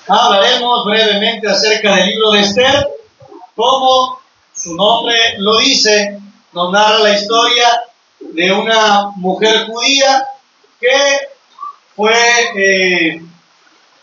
Hablaremos brevemente acerca del libro de Esther. Como su nombre lo dice, nos narra la historia de una mujer judía que fue,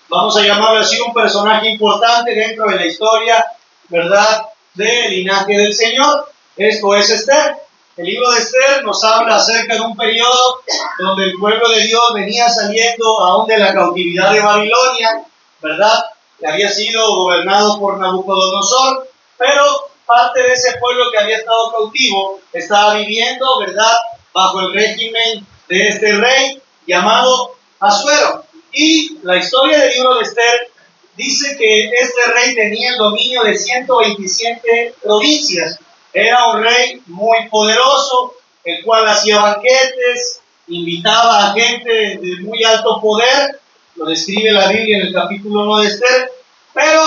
vamos a llamarlo así, un personaje importante dentro de la historia, ¿verdad?, del linaje del Señor. Esto es Esther. El libro de Esther nos habla acerca de un periodo donde el pueblo de Dios venía saliendo aún de la cautividad de Babilonia, ¿verdad?, que había sido gobernado por Nabucodonosor, pero parte de ese pueblo que había estado cautivo estaba viviendo, ¿verdad?, bajo el régimen de este rey llamado Asuero. Y la historia del libro de Esther dice que este rey tenía el dominio de 127 provincias. Era un rey muy poderoso, el cual hacía banquetes, invitaba a gente de muy alto poder. Lo describe la Biblia en el capítulo 1 de Esther. Pero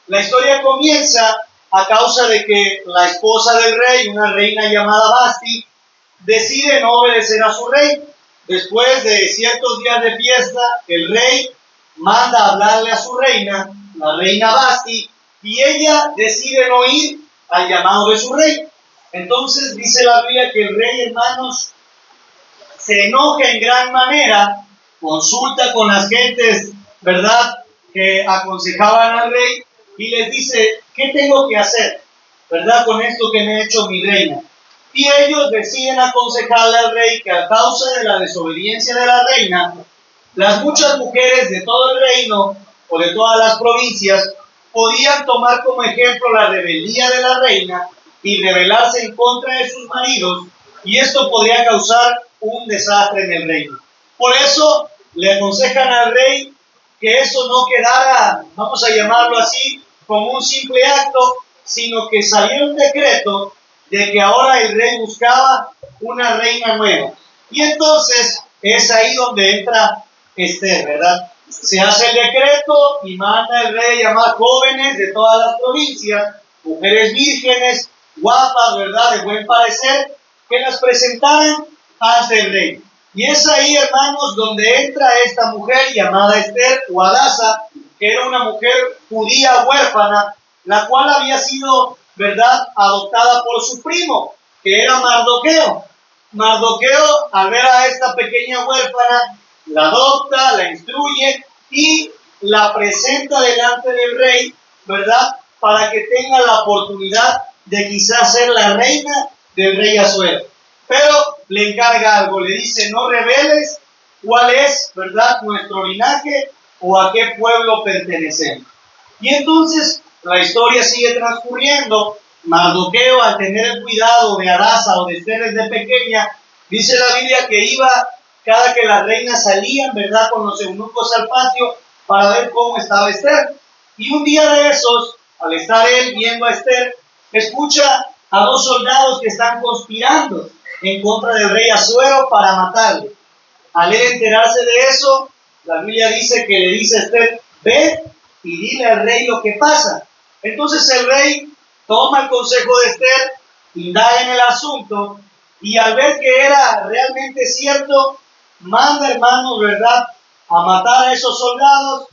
la historia comienza a causa de que la esposa del rey, una reina llamada Basti, decide no obedecer a su rey. Después de ciertos días de fiesta, el rey manda a hablarle a su reina, la reina Basti, y ella decide no ir al llamado de su rey. Entonces dice la Biblia que el rey, hermanos, se enoja en gran manera, consulta con las gentes, ¿verdad?, que aconsejaban al rey, y les dice: ¿qué tengo que hacer, verdad, con esto que me ha hecho mi reina? Y ellos deciden aconsejarle al rey que a causa de la desobediencia de la reina, las muchas mujeres de todo el reino o de todas las provincias podían tomar como ejemplo la rebeldía de la reina y rebelarse en contra de sus maridos, y esto podría causar un desastre en el reino. Por eso le aconsejan al rey que eso no quedara, vamos a llamarlo así, como un simple acto, sino que saliera un decreto de que ahora el rey buscaba una reina nueva. Y entonces es ahí donde entra Esther, ¿verdad? Se hace el decreto y manda el rey a llamar jóvenes de todas las provincias, mujeres vírgenes, guapas, ¿verdad?, de buen parecer, que las presentaran ante el rey. Y es ahí, hermanos, donde entra esta mujer llamada Esther o Hadasa, que era una mujer judía huérfana, la cual había sido, ¿verdad?, adoptada por su primo, que era Mardoqueo. Mardoqueo, al ver a esta pequeña huérfana, la adopta, la instruye y la presenta delante del rey, ¿verdad?, para que tenga la oportunidad de quizás ser la reina del rey Asuero. Pero le encarga algo, le dice: no reveles cuál es, ¿verdad?, nuestro linaje o a qué pueblo pertenecemos. Y entonces la historia sigue transcurriendo. Mardoqueo, al tener el cuidado de Hadasa o de Esther desde pequeña, dice la Biblia que iba cada que las reinas salían, ¿verdad?, con los eunucos al patio para ver cómo estaba Esther. Y un día de esos, al estar él viendo a Esther, escucha a dos soldados que están conspirando en contra del rey Asuero para matarle. Al él enterarse de eso, la Biblia dice que le dice a Esther: ve y dile al rey lo que pasa. Entonces el rey toma el consejo de Esther, indaga en el asunto, y al ver que era realmente cierto, manda, hermanos, ¿verdad?, a matar a esos soldados.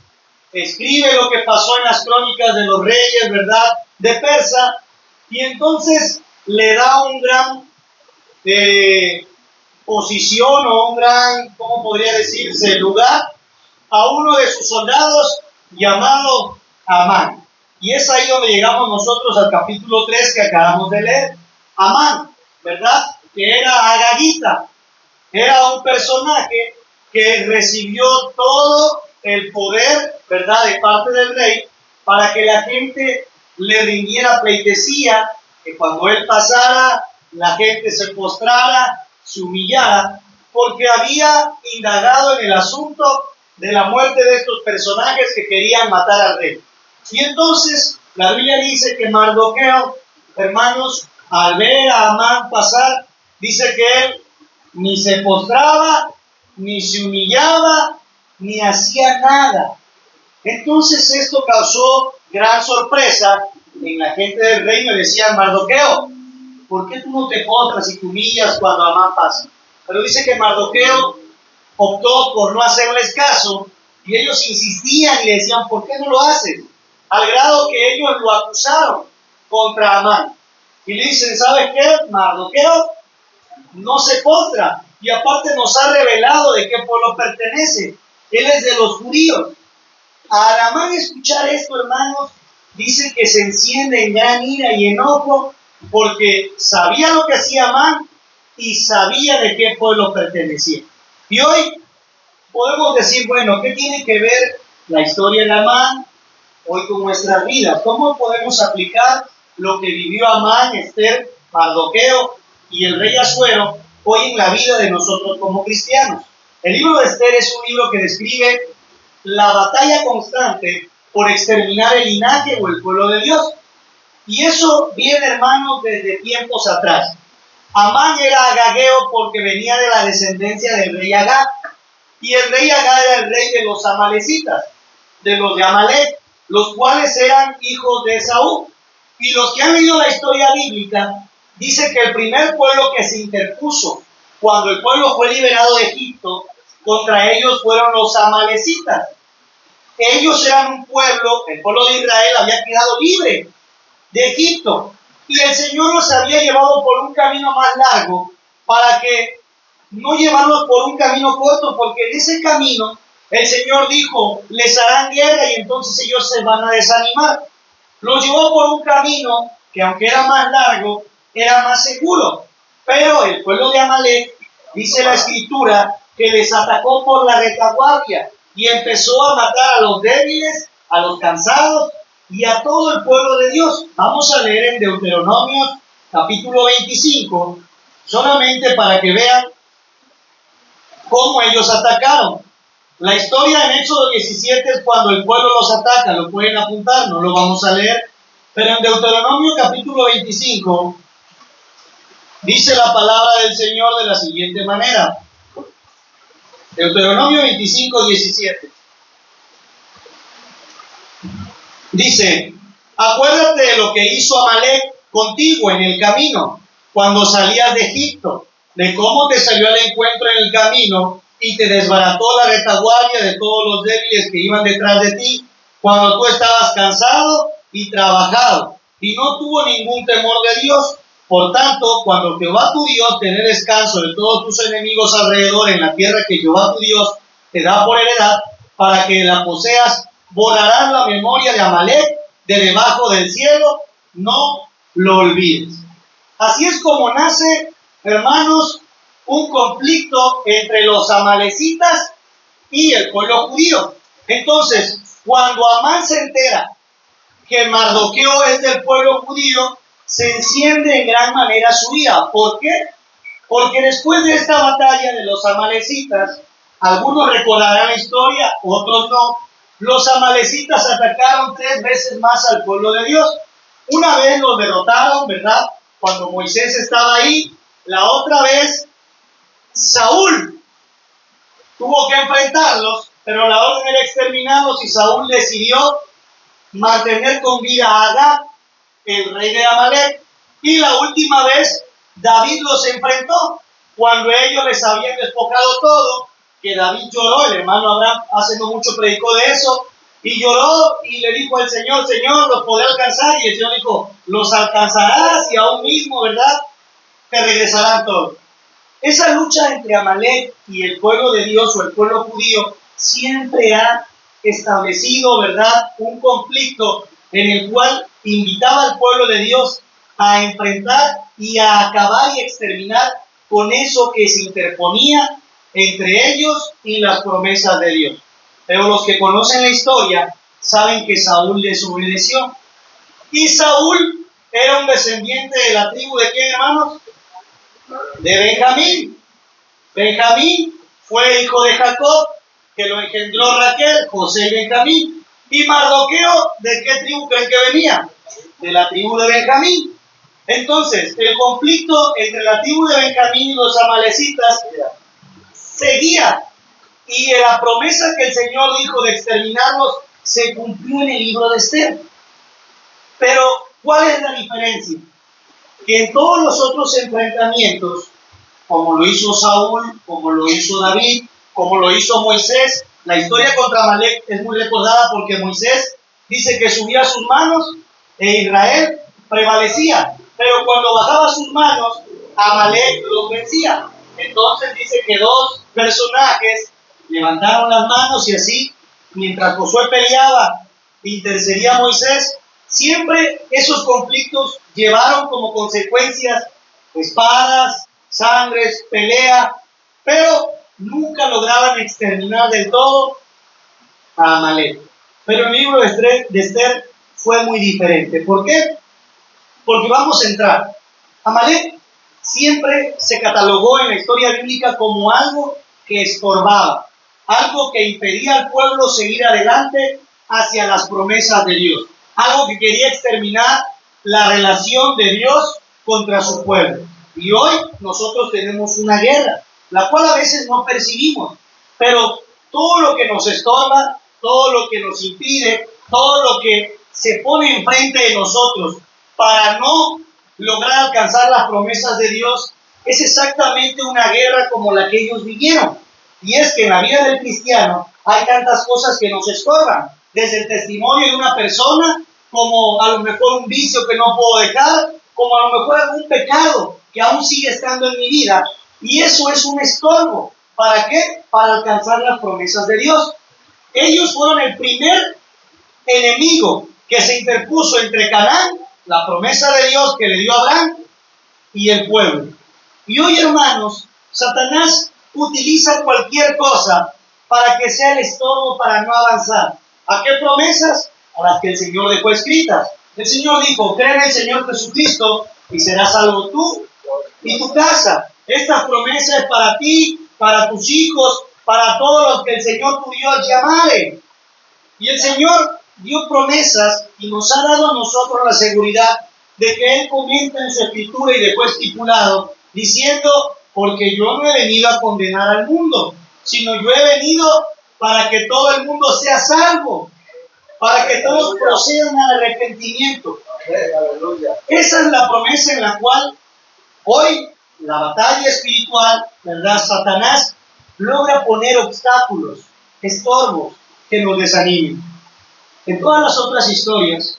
Escribe lo que pasó en las crónicas de los reyes, ¿verdad?, de Persa, y entonces le da un gran posición o un gran, ¿cómo podría decirse?, lugar a uno de sus soldados llamado Amán. Y es ahí donde llegamos nosotros al capítulo 3 que acabamos de leer. Amán, ¿verdad?, que era Agagita, era un personaje que recibió todo el poder, ¿verdad?, de parte del rey, para que la gente le rindiera pleitesía, que cuando él pasara, la gente se postrara, se humillara, porque había indagado en el asunto de la muerte de estos personajes que querían matar al rey. Y entonces la Biblia dice que Mardoqueo, hermanos, al ver a Amán pasar, dice que él ni se postraba, ni se humillaba, ni hacía nada. Entonces esto causó gran sorpresa en la gente del reino y decían: Mardoqueo, ¿por qué tú no te postras y te humillas cuando Amán pasa? Pero dice que Mardoqueo optó por no hacerles caso Y ellos insistían y le decían, ¿por qué no lo haces? Al grado que ellos lo acusaron contra Amán. Y le dicen, ¿sabes qué? Mardoqueo no se postra. Y aparte nos ha revelado de qué pueblo pertenece. Él es de los judíos. Al Amán escuchar esto, hermanos, dice que se enciende en gran ira y enojo porque sabía lo que hacía Amán y sabía de qué pueblo pertenecía. Y hoy podemos decir, bueno, ¿qué tiene que ver la historia de Amán hoy con nuestras vidas? ¿Cómo podemos aplicar lo que vivió Amán, Esther, Mardoqueo y el rey Asuero hoy en la vida de nosotros como cristianos? El libro de Esther es un libro que describe la batalla constante por exterminar el linaje o el pueblo de Dios. Y eso viene, hermanos, desde tiempos atrás. Amán era agageo porque venía de la descendencia del rey Agag. Y el rey Agag era el rey de los amalecitas, de los de Amalek, los cuales eran hijos de Esaú. Y los que han leído la historia bíblica, dice que el primer pueblo que se interpuso cuando el pueblo fue liberado de Egipto, contra ellos fueron los amalecitas. Ellos eran un pueblo, el pueblo de Israel había quedado libre de Egipto. Y el Señor los había llevado por un camino más largo para que no llevarlos por un camino corto, porque en ese camino el Señor dijo, les harán guerra y entonces ellos se van a desanimar. Los llevó por un camino que aunque era más largo, era más seguro. Pero el pueblo de Amalek, dice la Escritura, que les atacó por la retaguardia y empezó a matar a los débiles, a los cansados y a todo el pueblo de Dios. Vamos a leer en Deuteronomio capítulo 25, solamente para que vean cómo ellos atacaron. La historia en Éxodo 17 es cuando el pueblo los ataca, lo pueden apuntar, no lo vamos a leer, pero en Deuteronomio capítulo 25 dice la palabra del Señor de la siguiente manera. Deuteronomio 25, 17. Dice, acuérdate de lo que hizo Amalek contigo en el camino, cuando salías de Egipto, de cómo te salió al encuentro en el camino y te desbarató la retaguardia de todos los débiles que iban detrás de ti, cuando tú estabas cansado y trabajado, y no tuvo ningún temor de Dios. Por tanto, cuando Jehová tu Dios te dé descanso de todos tus enemigos alrededor en la tierra que Jehová tu Dios te da por heredad, para que la poseas, borrarás la memoria de Amalek de debajo del cielo, no lo olvides. Así es como nace, hermanos, un conflicto entre los amalecitas y el pueblo judío. Entonces, cuando Amán se entera que Mardoqueo es del pueblo judío, se enciende en gran manera su ira. ¿Por qué? Porque después de esta batalla de los amalecitas, algunos recordarán la historia, otros no, los amalecitas atacaron 3 veces más al pueblo de Dios. Una vez los derrotaron, ¿verdad? Cuando Moisés estaba ahí. La otra vez, Saúl tuvo que enfrentarlos, pero la orden era exterminarlos y Saúl decidió mantener con vida a Agag, el rey de Amalek. Y la última vez David los enfrentó cuando ellos les habían despojado todo, que David lloró. El hermano Abraham hace no mucho predicó de eso, y lloró y le dijo al Señor, Señor, ¿los podré alcanzar? Y el Señor dijo, los alcanzarás y aún mismo, ¿verdad?, te regresarán todos. Esa lucha entre Amalek y el pueblo de Dios o el pueblo judío siempre ha establecido, ¿verdad?, un conflicto en el cual invitaba al pueblo de Dios a enfrentar y a acabar y exterminar con eso que se interponía entre ellos y las promesas de Dios. Pero los que conocen la historia saben que Saúl desobedeció. Y Saúl era un descendiente de la tribu ¿de quién, hermanos? De Benjamín. Benjamín fue hijo de Jacob, que lo engendró Raquel, José y Benjamín. Y Mardoqueo, ¿de qué tribu creen que venía? De la tribu de Benjamín. Entonces, el conflicto entre la tribu de Benjamín y los amalecitas seguía. Y la promesa que el Señor dijo de exterminarlos se cumplió en el libro de Esther. Pero, ¿cuál es la diferencia? Que en todos los otros enfrentamientos, como lo hizo Saúl, como lo hizo David, como lo hizo Moisés, La historia contra Amalek es muy recordada porque Moisés dice que subía sus manos e Israel prevalecía, pero cuando bajaba sus manos, Amalek los vencía. Entonces dice que dos personajes levantaron las manos y así, mientras Josué peleaba, intercedía Moisés, siempre esos conflictos llevaron como consecuencias espadas, sangres, pelea, pero nunca lograban exterminar del todo a Amalek. Pero el libro de Esther fue muy diferente. ¿Por qué? Porque vamos a entrar. Amalek siempre se catalogó en la historia bíblica como algo que estorbaba, algo que impedía al pueblo seguir adelante hacia las promesas de Dios, algo que quería exterminar la relación de Dios contra su pueblo. Y hoy nosotros tenemos una guerra, la cual a veces no percibimos, pero todo lo que nos estorba, todo lo que nos impide, todo lo que se pone enfrente de nosotros para no lograr alcanzar las promesas de Dios, es exactamente una guerra como la que ellos vivieron. Y es que en la vida del cristiano hay tantas cosas que nos estorban, desde el testimonio de una persona, como a lo mejor un vicio que no puedo dejar, como a lo mejor algún pecado que aún sigue estando en mi vida. Y eso es un estorbo. ¿Para qué? Para alcanzar las promesas de Dios. Ellos fueron el primer enemigo que se interpuso entre Canaán, la promesa de Dios que le dio a Abraham, y el pueblo. Y hoy, hermanos, Satanás utiliza cualquier cosa para que sea el estorbo para no avanzar. ¿A qué promesas? A las que el Señor dejó escritas. El Señor dijo: cree en el Señor Jesucristo y serás salvo tú y tu casa. Esta promesa es para ti, para tus hijos, para todos los que el Señor tu Dios llamare. Y el Señor dio promesas y nos ha dado a nosotros la seguridad de que Él comenta en su escritura y dejó estipulado, diciendo: porque yo no he venido a condenar al mundo, sino yo he venido para que todo el mundo sea salvo, para que todos procedan al arrepentimiento. Esa es la promesa en la cual hoy la batalla espiritual, ¿verdad? Satanás logra poner obstáculos, estorbos que nos desanimen. En todas las otras historias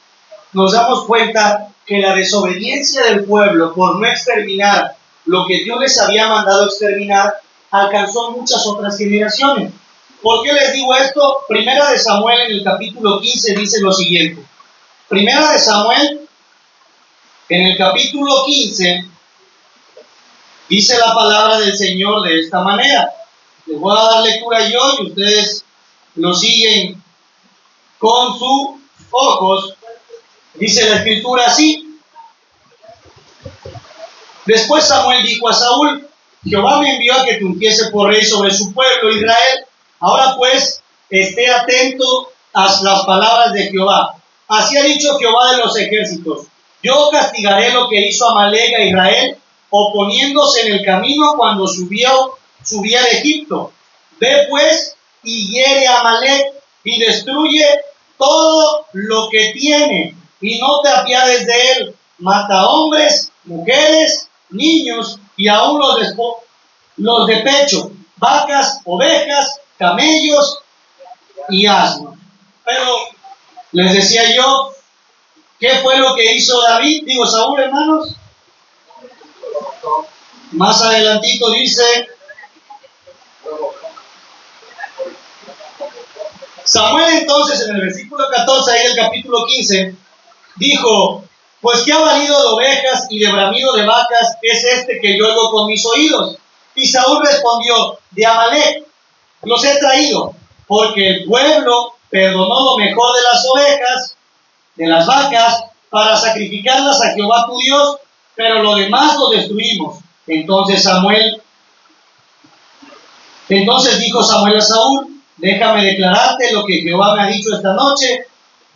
nos damos cuenta que la desobediencia del pueblo por no exterminar lo que Dios les había mandado exterminar alcanzó muchas otras generaciones. ¿Por qué les digo esto? Primera de Samuel en el capítulo 15 dice lo siguiente. Primera de Samuel en el capítulo 15 dice la palabra del Señor de esta manera. Les voy a dar lectura yo y ustedes lo siguen con sus ojos. Dice la escritura así: después Samuel dijo a Saúl: Jehová me envió a que te ungiese por rey sobre su pueblo Israel. Ahora pues, esté atento a las palabras de Jehová. Así ha dicho Jehová de los ejércitos: yo castigaré lo que hizo Amalek a Israel, oponiéndose en el camino cuando subía de Egipto. Ve pues y hiere a Amalek y destruye todo lo que tiene, y no te apiades de él. Mata hombres, mujeres, niños y aún los de pecho, vacas, ovejas, camellos y asnos. Pero les decía yo, ¿qué fue lo que hizo Saúl, hermanos? Más adelantito dice: Samuel entonces en el versículo 14 ahí del capítulo 15 dijo: pues qué ha valido de ovejas y de bramido de vacas es este que yo oigo con mis oídos. Y Saúl respondió: de Amalek los he traído, porque el pueblo perdonó lo mejor de las ovejas, de las vacas, para sacrificarlas a Jehová tu Dios, pero lo demás lo destruimos. Entonces dijo Samuel a Saúl: déjame declararte lo que Jehová me ha dicho esta noche.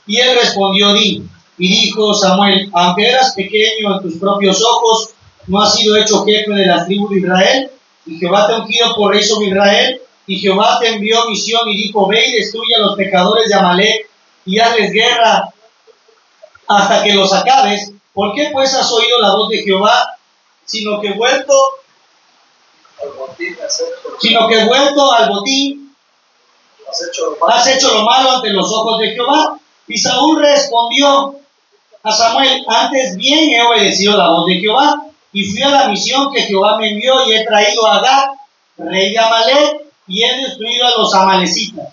Y él respondió: di. Y dijo Samuel: aunque eras pequeño en tus propios ojos, no has sido hecho jefe de las tribus de Israel, y Jehová te ha ungido por rey sobre Israel, y Jehová te envió misión y dijo: ve y destruye a los pecadores de Amalek y hazles guerra hasta que los acabes. ¿Por qué pues has oído la voz de Jehová, sino que vuelto al botín has hecho lo malo ante los ojos de Jehová. Y Saúl respondió a Samuel: antes bien he obedecido la voz de Jehová, y fui a la misión que Jehová me envió, y he traído a Agag, rey de Amalec, y he destruido a los amalecitas.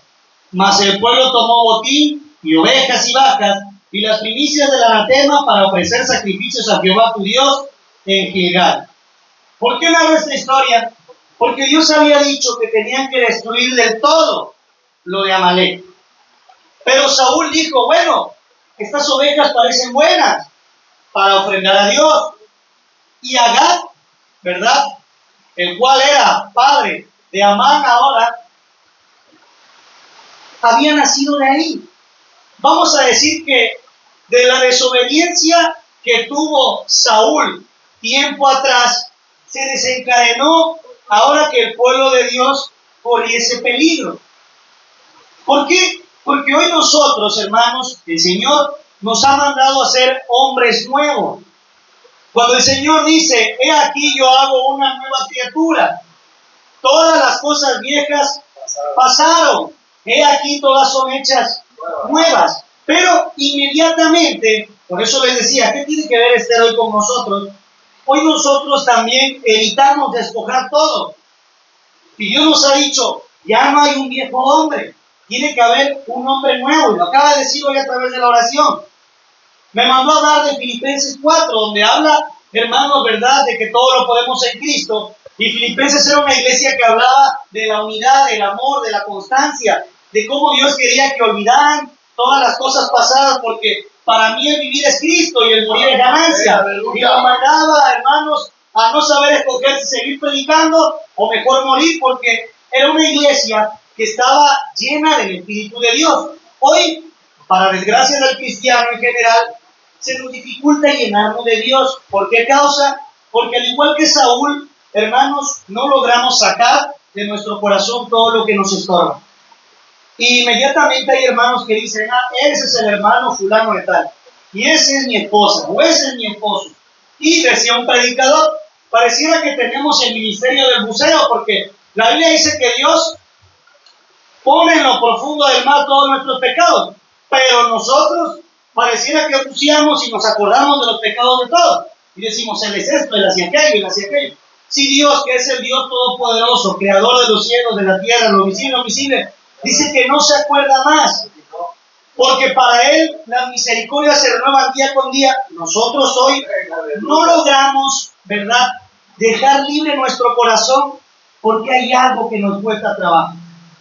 Mas el pueblo tomó botín, y ovejas y vacas, y las primicias del anatema, para ofrecer sacrificios a Jehová tu Dios en Gilgal. ¿Por qué narro esta historia? Porque Dios había dicho que tenían que destruir del todo lo de Amalec. Pero Saúl dijo: bueno, estas ovejas parecen buenas para ofrendar a Dios. Y Agag, ¿verdad?, el cual era padre de Amán ahora, había nacido de ahí. Vamos a decir que de la desobediencia que tuvo Saúl tiempo atrás, se desencadenó ahora que el pueblo de Dios corriese peligro. ¿Por qué? Porque hoy nosotros, hermanos, el Señor nos ha mandado a ser hombres nuevos. Cuando el Señor dice: he aquí yo hago una nueva criatura, todas las cosas viejas pasaron, he aquí todas son hechas nuevas. Pero inmediatamente, por eso les decía, ¿qué tiene que ver Esther hoy con nosotros? Hoy nosotros también evitamos despojar todo. Y Dios nos ha dicho: ya no hay un viejo hombre, tiene que haber un hombre nuevo. Y lo acaba de decir hoy a través de la oración. Me mandó a hablar de Filipenses 4, donde habla, hermanos, ¿verdad?, de que todo lo podemos en Cristo. Y Filipenses era una iglesia que hablaba de la unidad, del amor, de la constancia, de cómo Dios quería que olvidaran todas las cosas pasadas, porque para mí el vivir es Cristo y el morir es ganancia. Y lo mandaba, hermanos, a no saber escoger si seguir predicando o mejor morir, porque era una iglesia que estaba llena del Espíritu de Dios. Hoy, para desgracia del cristiano en general, se nos dificulta llenarnos de Dios. ¿Por qué causa? Porque al igual que Saúl, hermanos, no logramos sacar de nuestro corazón todo lo que nos estorba. Y inmediatamente hay hermanos que dicen: ese es el hermano fulano de tal, y ese es mi esposa, o ese es mi esposo. Y decía un predicador: pareciera que tenemos el ministerio del buceo, porque la Biblia dice que Dios pone en lo profundo del mar todos nuestros pecados, pero nosotros pareciera que buceamos y nos acordamos de los pecados de todos, y decimos: él es esto, él hacía aquello, él hacía aquello. Si Dios, que es el Dios todopoderoso, creador de los cielos, de la tierra, lo visible y lo invisible, dice que no se acuerda más, porque para Él las misericordias se renuevan día con día. Nosotros hoy no logramos, ¿verdad?, dejar libre nuestro corazón, porque hay algo que nos cuesta trabajo.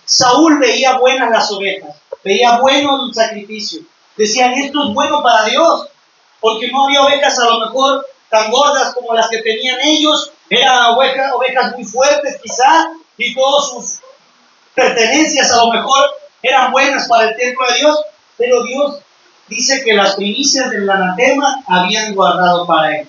Saúl veía buenas las ovejas, veía bueno el sacrificio. Decían: esto es bueno para Dios, porque no había ovejas a lo mejor tan gordas como las que tenían ellos. Eran ovejas muy fuertes quizá, y todas sus pertenencias a lo mejor eran buenas para el templo de Dios, pero Dios dice que las primicias del anatema habían guardado para él.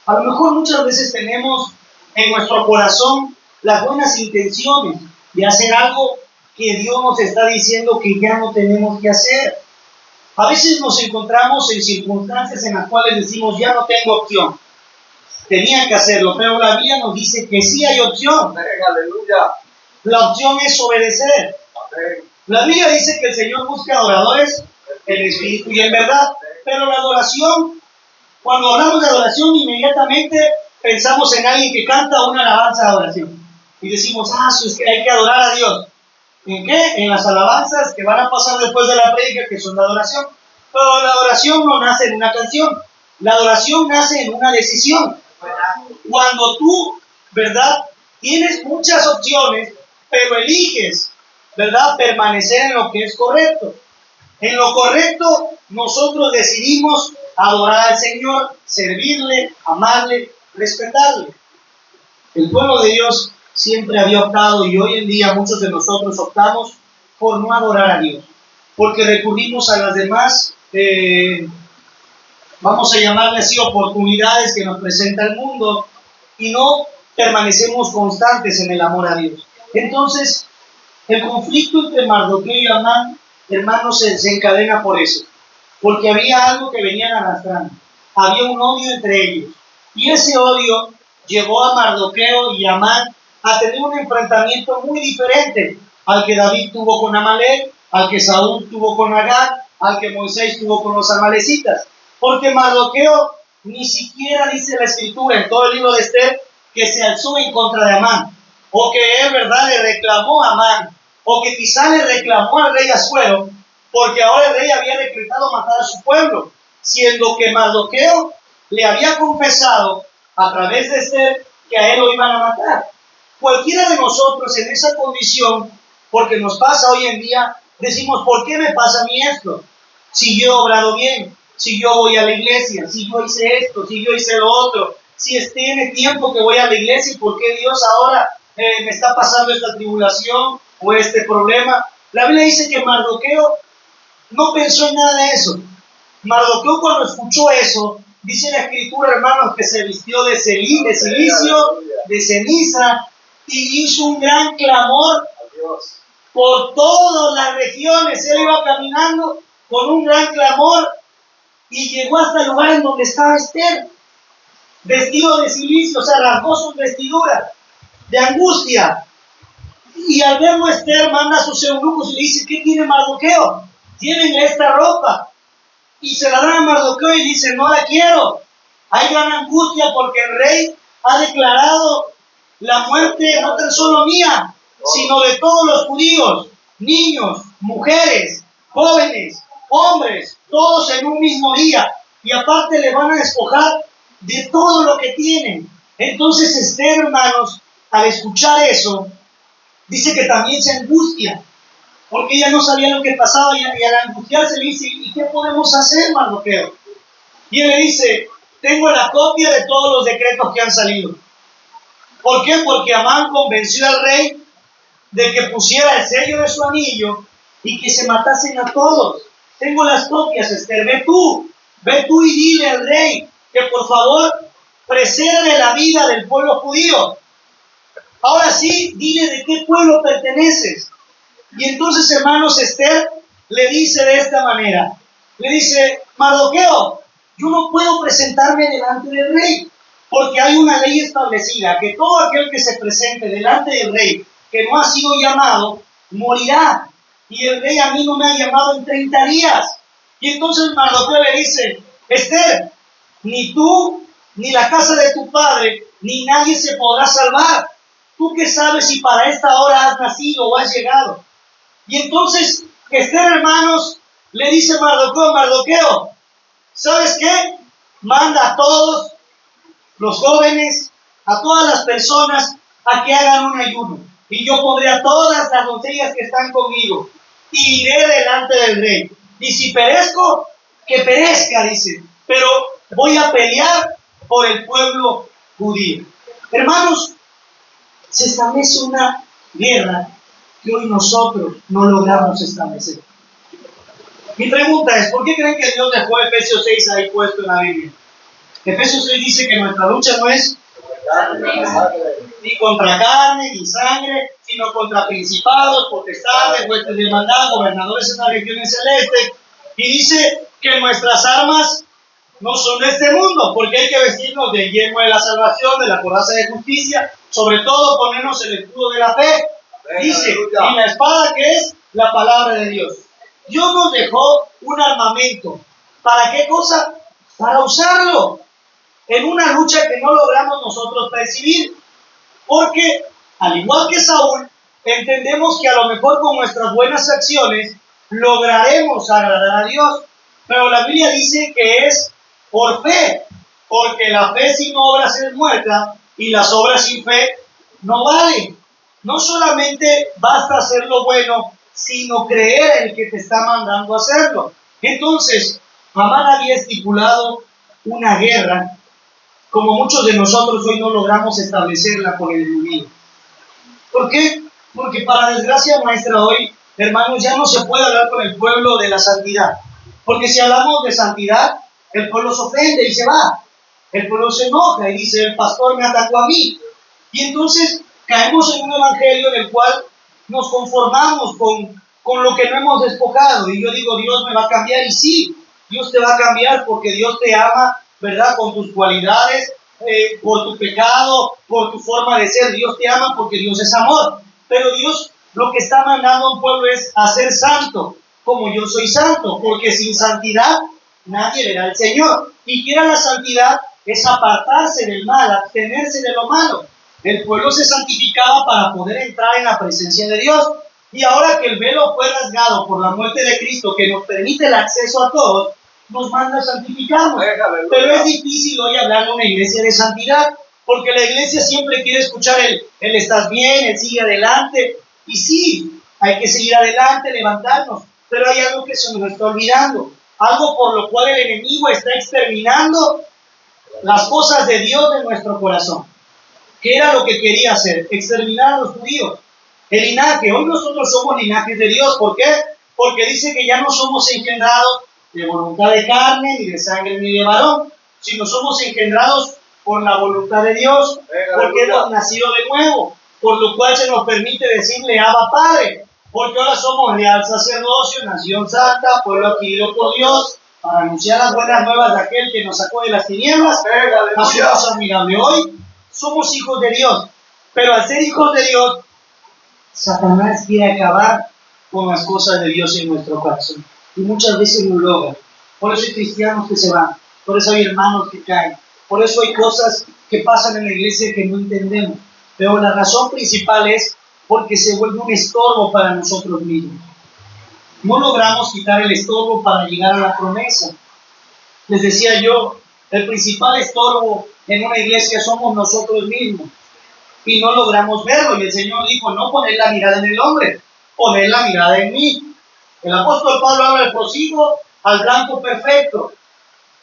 A lo mejor muchas veces tenemos en nuestro corazón las buenas intenciones de hacer algo que Dios nos está diciendo que ya no tenemos que hacer. A veces nos encontramos en circunstancias en las cuales decimos: ya no tengo opción, tenía que hacerlo, pero la Biblia nos dice que sí hay opción. Aleluya. La opción es obedecer. La Biblia dice que el Señor busca adoradores en espíritu y en verdad, pero la adoración, cuando hablamos de adoración, inmediatamente pensamos en alguien que canta una alabanza de adoración y decimos: es que hay que adorar a Dios. ¿En qué? En las alabanzas que van a pasar después de la prédica, que son la adoración. Pero la adoración no nace en una canción, la adoración nace en una decisión. Cuando tú, ¿verdad?, tienes muchas opciones, pero eliges, ¿verdad?, permanecer en lo que es correcto. En lo correcto, nosotros decidimos adorar al Señor, servirle, amarle, respetarle. El pueblo de Dios siempre había optado, y hoy en día muchos de nosotros optamos por no adorar a Dios, porque recurrimos a las demás, vamos a llamarle así, oportunidades que nos presenta el mundo, y no permanecemos constantes en el amor a Dios. Entonces, el conflicto entre Mardoqueo y Amán, hermanos, se encadena por eso, porque había algo que venían arrastrando, había un odio entre ellos, y ese odio llevó a Mardoqueo y a Amán a tener un enfrentamiento muy diferente al que David tuvo con Amalek, al que Saúl tuvo con Agag, al que Moisés tuvo con los amalecitas. Porque Mardoqueo ni siquiera dice la escritura en todo el libro de Esther que se alzó en contra de Amán, o que él, ¿verdad?, le reclamó a Amán, o que quizá le reclamó al rey Asuero, porque ahora el rey había decretado matar a su pueblo, siendo que Mardoqueo le había confesado a través de Esther que a él lo iban a matar. Cualquiera de nosotros en esa condición, porque nos pasa hoy en día, decimos, ¿por qué me pasa a mí esto? Si yo he obrado bien, si yo voy a la iglesia, si yo hice esto, si yo hice lo otro, si tiene tiempo que voy a la iglesia, ¿y por qué Dios ahora me está pasando esta tribulación o este problema? La Biblia dice que Mardoqueo no pensó en nada de eso. Mardoqueo, cuando escuchó eso, dice la escritura, hermanos, que se vistió de silicio, de ceniza, y hizo un gran clamor por todas las regiones. Él iba caminando con un gran clamor y llegó hasta el lugar en donde estaba Esther, vestido de silicio, o sea, rasgó sus vestiduras de angustia. Y al verlo, Esther manda a sus eunucos y le dice, ¿qué tiene Mardoqueo? Llévenle esta ropa. Y se la dan a Mardoqueo y dice, no la quiero. Hay gran angustia porque el rey ha declarado la muerte no tan solo mía, sino de todos los judíos, niños, mujeres, jóvenes, hombres, todos en un mismo día. Y aparte le van a despojar de todo lo que tienen. Entonces Esther, hermanos, al escuchar eso, dice que también se angustia, porque ella no sabía lo que pasaba, y al angustiarse le dice, ¿y qué podemos hacer, Mardoqueo? Y él le dice, tengo la copia de todos los decretos que han salido. ¿Por qué? Porque Amán convenció al rey de que pusiera el sello de su anillo y que se matasen a todos. Tengo las copias, Esther, ve tú y dile al rey que por favor preserve la vida del pueblo judío. Ahora sí, dile de qué pueblo perteneces. Y entonces, hermanos, Esther le dice de esta manera, le dice, Mardoqueo, yo no puedo presentarme delante del rey, porque hay una ley establecida, que todo aquel que se presente delante del rey, que no ha sido llamado, morirá. Y el rey a mí no me ha llamado en 30 días. Y entonces Mardoqueo le dice, Esther, ni tú, ni la casa de tu padre, ni nadie se podrá salvar. ¿Tú qué sabes si para esta hora has nacido o has llegado? Y entonces Esther, hermanos, le dice Mardoqueo, ¿sabes qué? Manda a todos los jóvenes, a todas las personas, a que hagan un ayuno. Y yo pondré a todas las doncellas que están conmigo, y iré delante del rey. Y si perezco, que perezca, dice, pero voy a pelear por el pueblo judío. Hermanos, se establece una guerra que hoy nosotros no logramos establecer. Mi pregunta es, ¿por qué creen que Dios dejó Efesios 6 ahí puesto en la Biblia? Efesios 6 dice que nuestra lucha no es ni contra carne ni sangre, sino contra principados, potestades, huestes de maldad, gobernadores en las regiones celestes. Y dice que nuestras armas no son de este mundo, porque hay que vestirnos del yelmo de la salvación, de la coraza de justicia, sobre todo ponernos el escudo de la fe. Dice, y la espada, que es la palabra de Dios. Dios nos dejó un armamento. ¿Para qué cosa? Para usarlo en una lucha que no logramos nosotros percibir. Porque, al igual que Saúl, entendemos que a lo mejor con nuestras buenas acciones lograremos agradar a Dios. Pero la Biblia dice que es por fe, porque la fe sin obras es muerta y las obras sin fe no valen. No solamente basta hacer lo bueno, sino creer en el que te está mandando a hacerlo. Entonces, Amán había estipulado una guerra, como muchos de nosotros hoy no logramos establecerla con el enemigo. ¿Por qué? Porque para desgracia nuestra hoy, hermanos, ya no se puede hablar con el pueblo de la santidad. Porque si hablamos de santidad, el pueblo se ofende y se va. El pueblo se enoja y dice, el pastor me atacó a mí. Y entonces caemos en un evangelio en el cual nos conformamos con lo que no hemos despojado. Y yo digo, Dios me va a cambiar. Y sí, Dios te va a cambiar porque Dios te ama, ¿verdad? Con tus cualidades, por tu pecado, por tu forma de ser. Dios te ama porque Dios es amor. Pero Dios lo que está mandando a un pueblo es a ser santo, como yo soy santo, porque sin santidad nadie verá al Señor. Y quiera la santidad es apartarse del mal, abstenerse de lo malo. El pueblo se santificaba para poder entrar en la presencia de Dios. Y ahora que el velo fue rasgado por la muerte de Cristo, que nos permite el acceso a todos, nos manda a santificarnos. Pero es difícil hoy hablar de una iglesia de santidad, porque la iglesia siempre quiere escuchar el estás bien, el sigue adelante. Y sí, hay que seguir adelante, levantarnos, pero hay algo que se nos está olvidando, algo por lo cual el enemigo está exterminando las cosas de Dios de nuestro corazón. ¿Qué era lo que quería hacer? Exterminar a los judíos. El linaje, hoy nosotros somos linajes de Dios. ¿Por qué? Porque dice que ya no somos engendrados de voluntad de carne, ni de sangre, ni de varón, sino somos engendrados por la voluntad de Dios, porque hemos nacido de nuevo, por lo cual se nos permite decirle Abba Padre, porque ahora somos real sacerdocio, nación santa, pueblo adquirido por Dios, para anunciar las buenas nuevas de aquel que nos sacó de las tinieblas, a su luz admirable. Hoy somos hijos de Dios, pero al ser hijos de Dios, Satanás quiere acabar con las cosas de Dios en nuestro corazón, y muchas veces lo logra. Por eso hay cristianos que se van, por eso hay hermanos que caen, por eso hay cosas que pasan en la iglesia que no entendemos, pero la razón principal es porque se vuelve un estorbo para nosotros mismos. No logramos quitar el estorbo para llegar a la promesa. Les decía yo, el principal estorbo en una iglesia somos nosotros mismos, y no logramos verlo, y el Señor dijo, no poner la mirada en el hombre, poner la mirada en mí. El apóstol Pablo habla del prosigo al blanco perfecto,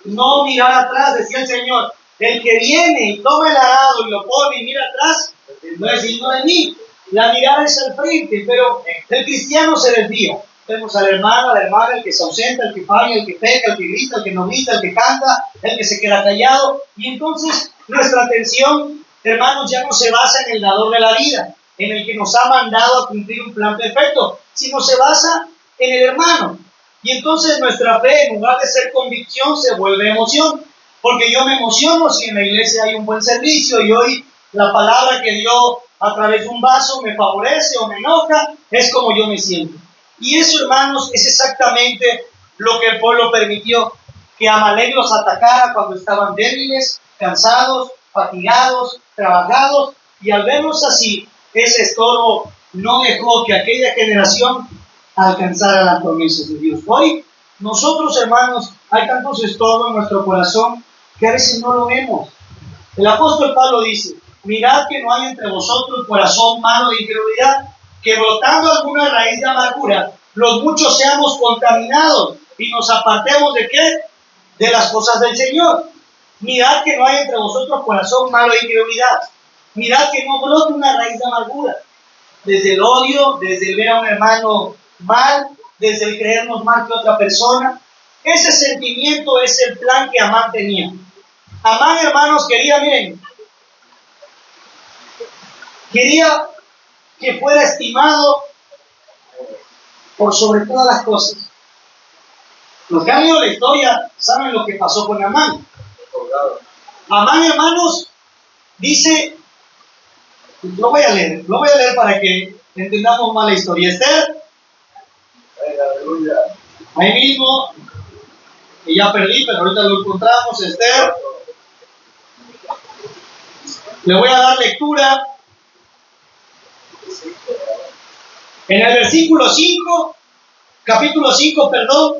no mirar atrás, decía el Señor. El que viene y toma el arado y lo pone y mira atrás, no es digno de mí. La mirada es al frente, pero el cristiano se desvía. Vemos al hermano, a la hermana, el que se ausenta, el que falla, el que peca, el que grita, el que no grita, el que canta, el que se queda callado. Y entonces nuestra atención, hermanos, ya no se basa en el dador de la vida, en el que nos ha mandado a cumplir un plan perfecto, sino se basa en el hermano. Y entonces nuestra fe, en lugar de ser convicción, se vuelve emoción. Porque yo me emociono si en la iglesia hay un buen servicio y hoy la palabra que dio a través de un vaso me favorece o me enoja, es como yo me siento. Y eso, hermanos, es exactamente lo que el pueblo permitió, que Amalek los atacara cuando estaban débiles, cansados, fatigados, trabajados, y al verlos así, ese estorbo no dejó que aquella generación alcanzara las promesas de Dios. Hoy, nosotros, hermanos, hay tantos estorbos en nuestro corazón que a veces no lo vemos. El apóstol Pablo dice, mirad que no hay entre vosotros corazón malo de incredulidad, que brotando alguna raíz de amargura, los muchos seamos contaminados y nos apartemos ¿de qué? De las cosas del Señor. Mirad que no hay entre vosotros corazón malo de incredulidad. Mirad que no brote una raíz de amargura. Desde el odio, desde el ver a un hermano mal, desde el creernos mal que otra persona. Ese sentimiento es el plan que Amán tenía. Amán, hermanos, quería que fuera estimado por sobre todas las cosas. Los que han leído la historia saben lo que pasó con Amán. Amán, hermanos, dice, lo voy a leer para que entendamos más la historia. Esther, ahí mismo, que ya perdí, pero ahorita lo encontramos, Esther. Le voy a dar lectura. En el versículo 5, capítulo 5, perdón,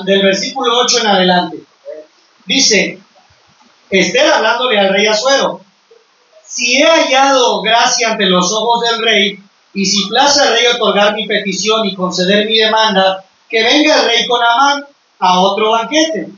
del versículo 8 en adelante. Dice, Esther hablándole al rey Asuero, si he hallado gracia ante los ojos del rey, y si place al rey otorgar mi petición y conceder mi demanda, que venga el rey con Amán a otro banquete,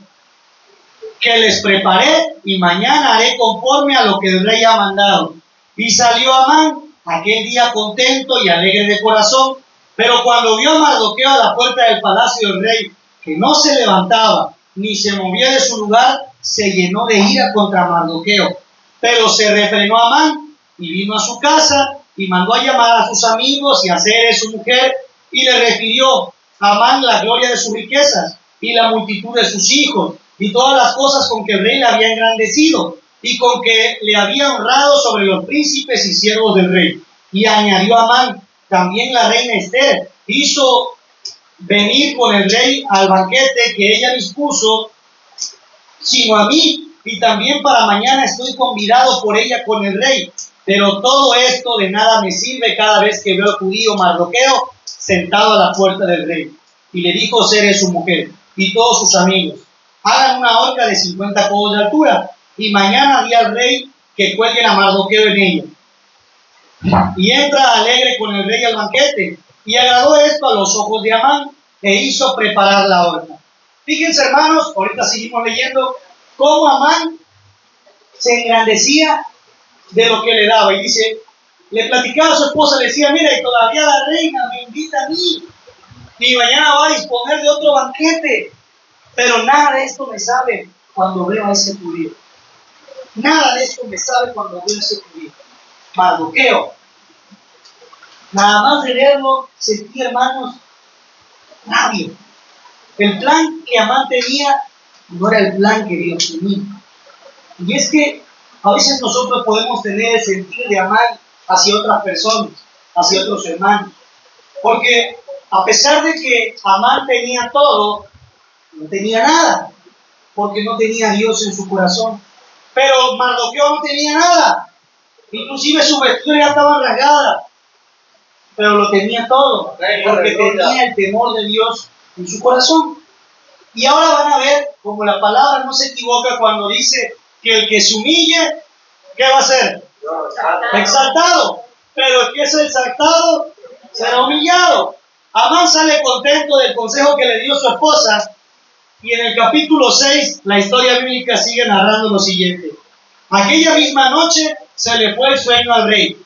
que les preparé, y mañana haré conforme a lo que el rey ha mandado. Y salió Amán aquel día contento y alegre de corazón, pero cuando vio a Mardoqueo a la puerta del palacio del rey, que no se levantaba ni se movía de su lugar, se llenó de ira contra Mardoqueo. Pero se refrenó Amán y vino a su casa y mandó a llamar a sus amigos y a Zeres su mujer, y le refirió a Amán la gloria de sus riquezas y la multitud de sus hijos y todas las cosas con que el rey le había engrandecido y con que le había honrado sobre los príncipes y siervos del rey. Y añadió Amán, también la reina Esther hizo venir con el rey al banquete que ella dispuso, sino a mí, y también para mañana estoy convidado por ella con el rey. Pero todo esto de nada me sirve cada vez que veo al judío Mardoqueo sentado a la puerta del rey. Y le dijo Zeres, su mujer, y todos sus amigos, hagan una horca de 50 codos de altura, y mañana di al rey que cuelguen a Mardoqueo en ella. Y entra alegre con el rey al banquete, y agradó esto a los ojos de Amán, e hizo preparar la horca. Fíjense, hermanos, ahorita seguimos leyendo cómo Amán se engrandecía de lo que le daba, y dice, le platicaba a su esposa, le decía, mira, y todavía la reina me invita a mí, y mañana va a disponer de otro banquete, pero nada de esto me sabe cuando veo a ese judío. Nada de esto me sabe cuando veo a ese judío. Mardoqueo. Nada más de verlo, sentí, hermanos, rabia. El plan que Amán tenía no era el plan que Dios tenía. Y es que a veces nosotros podemos tener el sentir de Amán hacia otras personas, hacia otros hermanos. Porque a pesar de que Amán tenía todo, no tenía nada, porque no tenía a Dios en su corazón. Pero Mardoqueo no tenía nada, inclusive sus vestidos ya estaban rasgadas, pero lo tenía todo, porque tenía el temor de Dios en su corazón. Y ahora van a ver como la palabra no se equivoca cuando dice que el que se humille, ¿qué va a hacer? Exaltado. Pero el que es exaltado será humillado. Amán sale contento del consejo que le dio su esposa, y en el capítulo 6 la historia bíblica sigue narrando lo siguiente. Aquella misma noche se le fue el sueño al rey,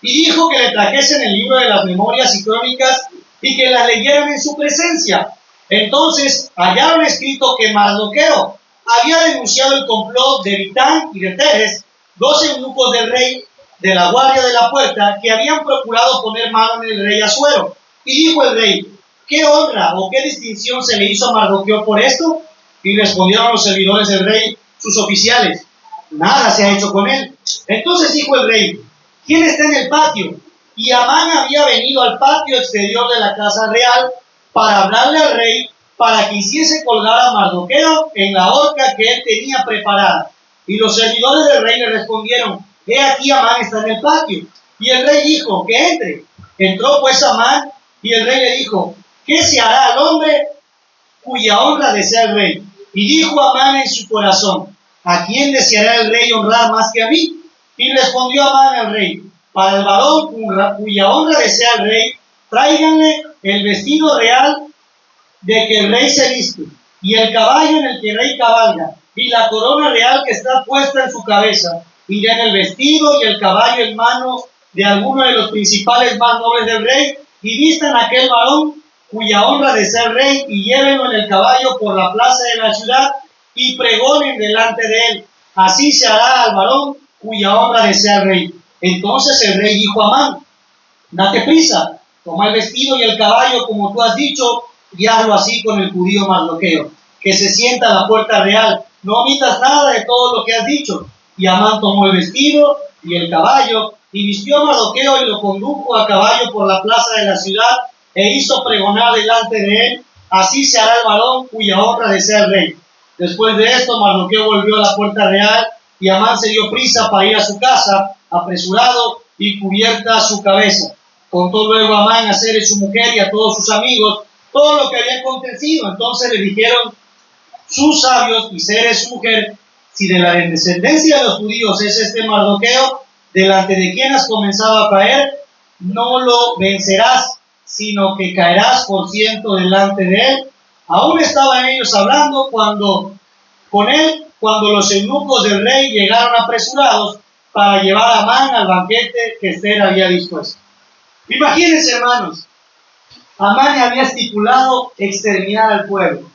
y dijo que le trajesen el libro de las memorias y crónicas y que las leyeran en su presencia. Entonces hallaron escrito que Mardoqueo había denunciado el complot de Bigtán y de Teres, 2 eunucos del rey de la guardia de la puerta, que habían procurado poner mano en el rey Asuero. Y dijo el rey, ¿qué honra o qué distinción se le hizo a Mardoqueo por esto? Y respondieron los servidores del rey, sus oficiales, nada se ha hecho con él. Entonces dijo el rey, ¿quién está en el patio? Y Amán había venido al patio exterior de la casa real para hablarle al rey para que hiciese colgar a Mardoqueo en la horca que él tenía preparada. Y los servidores del rey le respondieron, he aquí Amán está en el patio. Y el rey dijo, que entre. Entró pues Amán, y el rey le dijo, ¿qué se hará al hombre cuya honra desea el rey? Y dijo Amán en su corazón, ¿a quién deseará el rey honrar más que a mí? Y respondió Amán al rey, para el varón cuya honra desea el rey, tráiganle el vestido real de que el rey se viste, y el caballo en el que el rey cabalga, y la corona real que está puesta en su cabeza, y den el vestido y el caballo en mano de alguno de los principales más nobles del rey, y vistan a aquel varón cuya honra desea el rey, y llévenlo en el caballo por la plaza de la ciudad, y pregonen delante de él. Así se hará al varón cuya honra desea el rey. Entonces el rey dijo a Amán, date prisa, toma el vestido y el caballo como tú has dicho, y hazlo así con el judío Mardoqueo, que se sienta a la puerta real, no omitas nada de todo lo que has dicho. Y Amán tomó el vestido y el caballo, y vistió a Mardoqueo y lo condujo a caballo por la plaza de la ciudad, e hizo pregonar delante de él, así se hará el varón cuya honra desea el rey. Después de esto, Mardoqueo volvió a la puerta real, y Amán se dio prisa para ir a su casa, apresurado y cubierta su cabeza. Contó luego Amán a Zeres su mujer y a todos sus amigos todo lo que había acontecido. Entonces le dijeron sus sabios y Zeres su mujer, si de la descendencia de los judíos es este Mardoqueo, delante de quien has comenzado a caer, no lo vencerás, sino que caerás por ciento delante de él. Aún estaban ellos hablando cuando los eunucos del rey llegaron apresurados para llevar a Amán al banquete que Esther había dispuesto. Imagínense, hermanos, Amán había estipulado exterminar al pueblo.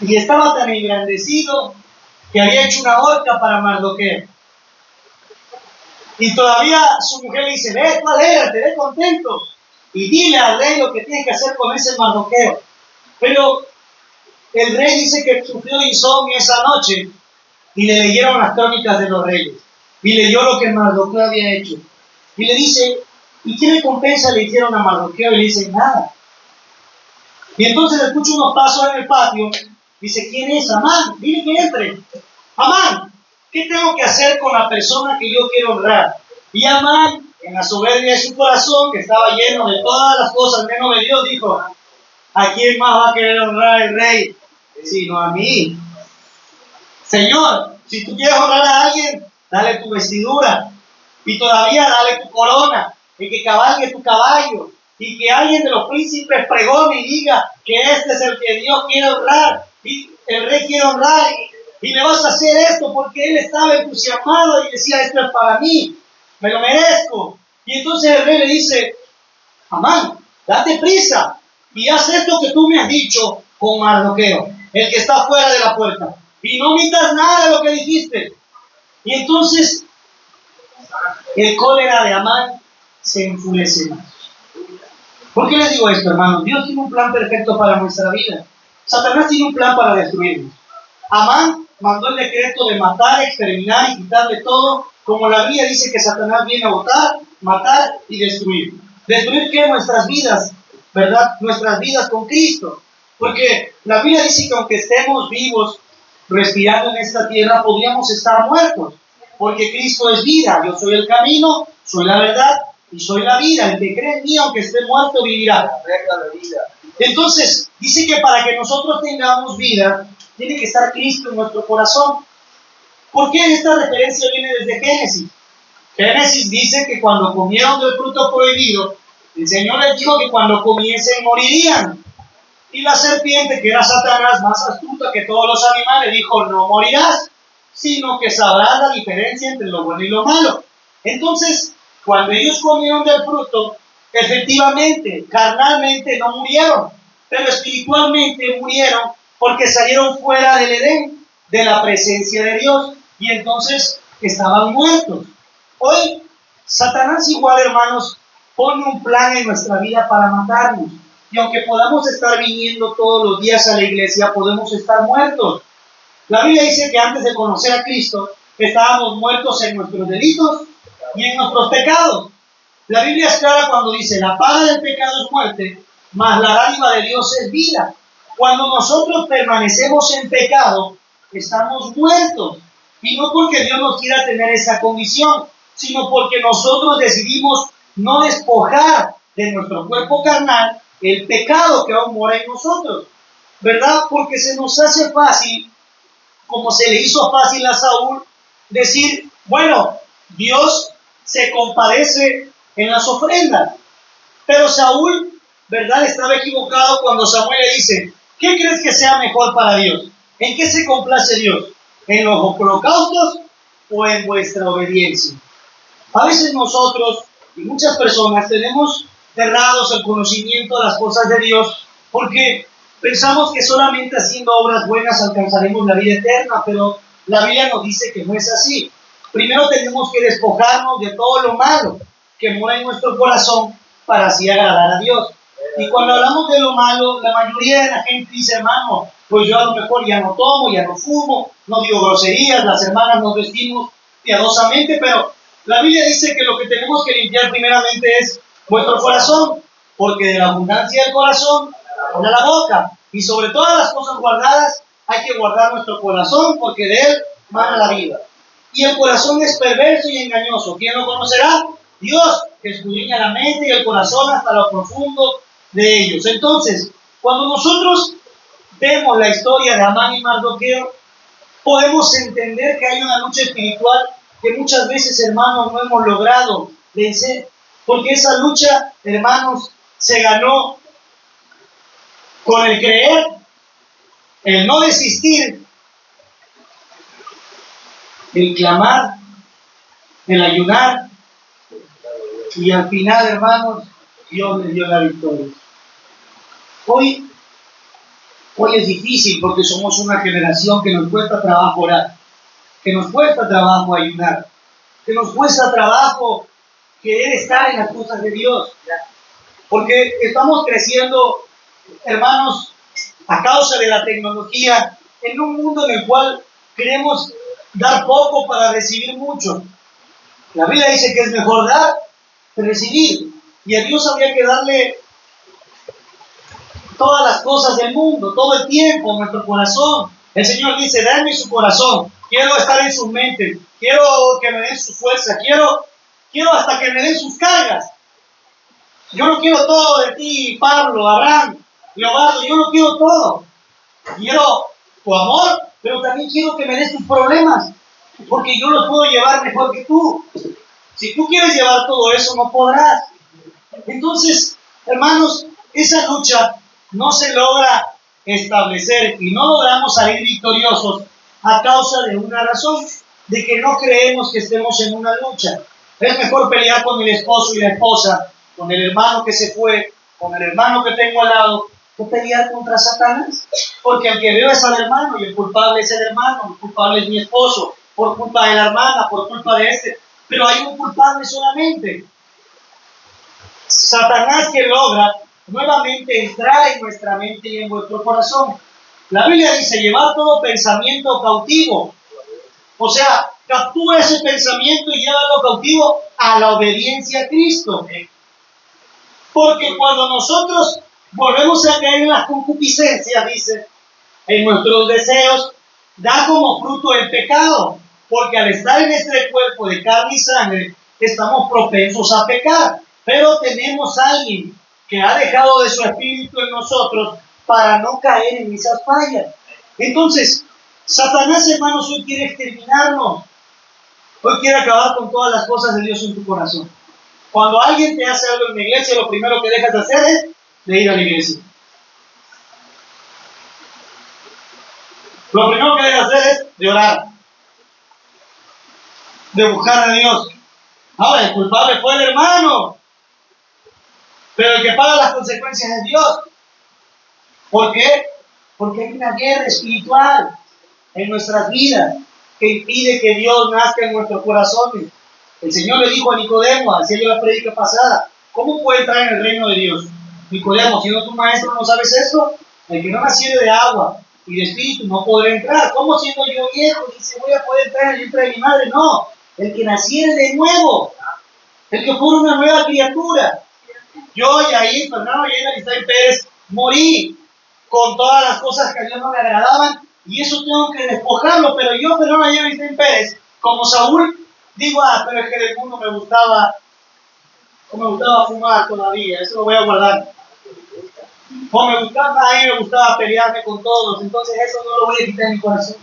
Y estaba tan engrandecido que había hecho una horca para Mardoqueo. Y todavía su mujer le dice, ve, tú alégrate, ve contento, y dile al rey lo que tienes que hacer con ese Mardoqueo. Pero el rey dice que sufrió insomnio esa noche, y le leyeron las crónicas de los reyes. y leyó lo que Mardoqueo había hecho. Y le dice, ¿y qué recompensa le hicieron a Mardoqueo? Y le dice, nada. Y entonces escucha unos pasos en el patio. Dice, ¿quién es? Amán, dile que entre. Amán, ¿qué tengo que hacer con la persona que yo quiero honrar? Y Amán, en la soberbia de su corazón, que estaba lleno de todas las cosas menos de Dios, dijo, ¿a quién más va a querer honrar el rey? Sino a mí. Señor, si tú quieres honrar a alguien, dale tu vestidura. Y todavía dale tu corona. Y que cabalgue tu caballo. Y que alguien de los príncipes pregone y diga que este es el que Dios quiere honrar. Y el rey quiere honrar. Y le vas a hacer esto porque él estaba entusiasmado y decía, esto es para mí. Me lo merezco. Y entonces el rey le dice, Amán, date prisa y haz esto que tú me has dicho con Mardoqueo, el que está fuera de la puerta. Y no omitas nada de lo que dijiste. Y entonces el cólera de Amán se enfurece más. ¿Por qué les digo esto, hermanos? Dios tiene un plan perfecto para nuestra vida. Satanás tiene un plan para destruirnos. Amán mandó el decreto de matar, exterminar y quitarle todo, como la Biblia dice que Satanás viene a votar, matar y destruir. ¿Destruir qué? Nuestras vidas, ¿verdad? Nuestras vidas con Cristo. Porque la Biblia dice que aunque estemos vivos, respirando en esta tierra, podríamos estar muertos. Porque Cristo es vida. Yo soy el camino, soy la verdad y soy la vida. El que cree en mí, aunque esté muerto, vivirá. Entonces, dice que para que nosotros tengamos vida, tiene que estar Cristo en nuestro corazón. ¿Por qué esta referencia viene desde Génesis? Génesis dice que cuando comieron del fruto prohibido, el Señor les dijo que cuando comiesen morirían. Y la serpiente, que era Satanás, más astuta que todos los animales, dijo, no morirás, sino que sabrás la diferencia entre lo bueno y lo malo. Entonces, cuando ellos comieron del fruto, efectivamente, carnalmente no murieron, pero espiritualmente murieron porque salieron fuera del Edén, de la presencia de Dios, y entonces estaban muertos. Hoy, Satanás igual, hermanos, pone un plan en nuestra vida para matarnos. Y aunque podamos estar viniendo todos los días a la iglesia, podemos estar muertos. La Biblia dice que antes de conocer a Cristo, estábamos muertos en nuestros delitos y en nuestros pecados. La Biblia es clara cuando dice, la paga del pecado es muerte, mas la dádiva de Dios es vida. Cuando nosotros permanecemos en pecado, estamos muertos. Y no porque Dios nos quiera tener esa condición, sino porque nosotros decidimos no despojar de nuestro cuerpo carnal el pecado que aún mora en nosotros, ¿verdad? Porque se nos hace fácil, como se le hizo fácil a Saúl, decir, bueno, Dios se compadece en las ofrendas. Pero Saúl, ¿verdad? Estaba equivocado cuando Samuel le dice, ¿qué crees que sea mejor para Dios? ¿En qué se complace Dios? ¿En los holocaustos o en vuestra obediencia? A veces nosotros y muchas personas tenemos cerrados el conocimiento de las cosas de Dios porque pensamos que solamente haciendo obras buenas alcanzaremos la vida eterna, pero la Biblia nos dice que no es así. Primero tenemos que despojarnos de todo lo malo que mora en nuestro corazón para así agradar a Dios. Y cuando hablamos de lo malo, la mayoría de la gente dice, hermano, pues yo a lo mejor ya no tomo, ya no fumo, no digo groserías, las hermanas nos vestimos piadosamente, pero la Biblia dice que lo que tenemos que limpiar primeramente es nuestro corazón, porque de la abundancia del corazón habla la boca. Y sobre todas las cosas guardadas, hay que guardar nuestro corazón, porque de él mana la vida. Y el corazón es perverso y engañoso. ¿Quién lo conocerá? Dios, que escudriña la mente y el corazón hasta lo profundo de ellos. Entonces, cuando nosotros vemos la historia de Amán y Mardoqueo, podemos entender que hay una lucha espiritual que muchas veces, hermanos, no hemos logrado vencer, porque esa lucha, hermanos, se ganó con el creer, el no desistir, el clamar, el ayunar, y al final, hermanos, Dios les dio la victoria. Hoy es difícil porque somos una generación que nos cuesta trabajo orar, que nos cuesta trabajo ayunar, que nos cuesta trabajo querer estar en las cosas de Dios, porque estamos creciendo, hermanos, a causa de la tecnología, en un mundo en el cual queremos dar poco para recibir mucho. La Biblia dice que es mejor dar que recibir. Y a Dios habría que darle todas las cosas del mundo, todo el tiempo, nuestro corazón. El Señor dice, dame su corazón, quiero estar en sus mentes, quiero que me den su fuerza, quiero hasta que me den sus cargas. Yo no quiero todo de ti, Pablo, Abraham, Leobardo, yo no quiero todo. Quiero tu amor, pero también quiero que me des tus problemas, porque yo los puedo llevar mejor que tú. Si tú quieres llevar todo eso, no podrás. Entonces, hermanos, esa lucha no se logra establecer y no logramos salir victoriosos a causa de una razón, de que no creemos que estemos en una lucha. Es mejor pelear con el esposo y la esposa, con el hermano que se fue, con el hermano que tengo al lado, que pelear contra Satanás. Porque el que veo es al hermano y el culpable es el hermano, el culpable es mi esposo, por culpa de la hermana, por culpa de este. Pero hay un culpable solamente. Satanás, que logra nuevamente entrar en nuestra mente y en nuestro corazón. La Biblia dice, llevar todo pensamiento cautivo. O sea, captura ese pensamiento y llévalo cautivo a la obediencia a Cristo. Porque cuando nosotros volvemos a caer en las concupiscencias, dice, en nuestros deseos, da como fruto el pecado. Porque al estar en este cuerpo de carne y sangre, estamos propensos a pecar. Pero tenemos a alguien que ha dejado de su espíritu en nosotros para no caer en esas fallas. Entonces, Satanás, hermanos, hoy quiere exterminarnos. Hoy quiere acabar con todas las cosas de Dios en tu corazón. Cuando alguien te hace algo en la iglesia, lo primero que dejas de hacer es de ir a la iglesia. Lo primero que dejas de hacer es de orar, de buscar a Dios. Ahora, el culpable fue el hermano, pero el que paga las consecuencias es Dios. ¿Por qué? Porque hay una guerra espiritual en nuestras vidas que impide que Dios nazca en nuestros corazones. El Señor le dijo a Nicodemo, decía yo la prédica pasada, ¿cómo puede entrar en el reino de Dios? Nicodemo, siendo tu maestro, ¿no sabes esto? El que no naciere de agua y de espíritu no podrá entrar. ¿Cómo siendo yo viejo? Dice, voy a poder entrar en el vientre de mi madre. No, el que naciere de nuevo, el que fuera una nueva criatura. Yo, Yair, Fernando, Yair, Aristain Pérez, morí con todas las cosas que a Dios no le agradaban, y eso tengo que despojarlo. Pero yo, Fernando, Yair, Aristain Pérez, como Saúl, digo, pero es que del mundo me gustaba fumar todavía, eso lo voy a guardar. O me gustaba pelearme con todos, entonces eso no lo voy a quitar de mi corazón.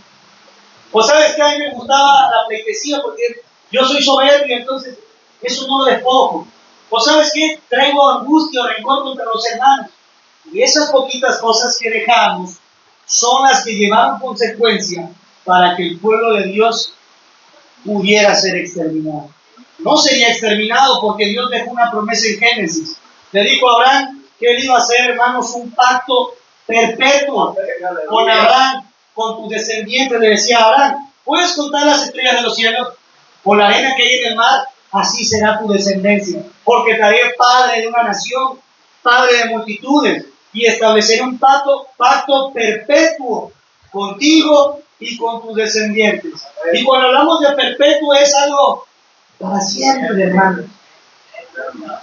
O sabes que a mí me gustaba la pleitesía porque yo soy soberbio, entonces eso no lo despojo. O sabes qué, traigo angustia o rencor contra los hermanos. Y esas poquitas cosas que dejamos son las que llevaron consecuencia para que el pueblo de Dios pudiera ser exterminado. No sería exterminado porque Dios dejó una promesa en Génesis. Le dijo a Abraham que él iba a hacer, hermanos, un pacto perpetuo con Abraham, con tus descendientes. Le decía a Abraham, ¿puedes contar las estrellas de los cielos o la arena que hay en el mar? Así será tu descendencia, porque te haré padre de una nación, padre de multitudes, y estableceré un pacto perpetuo contigo y con tus descendientes. Y cuando hablamos de perpetuo es algo para siempre, hermanos.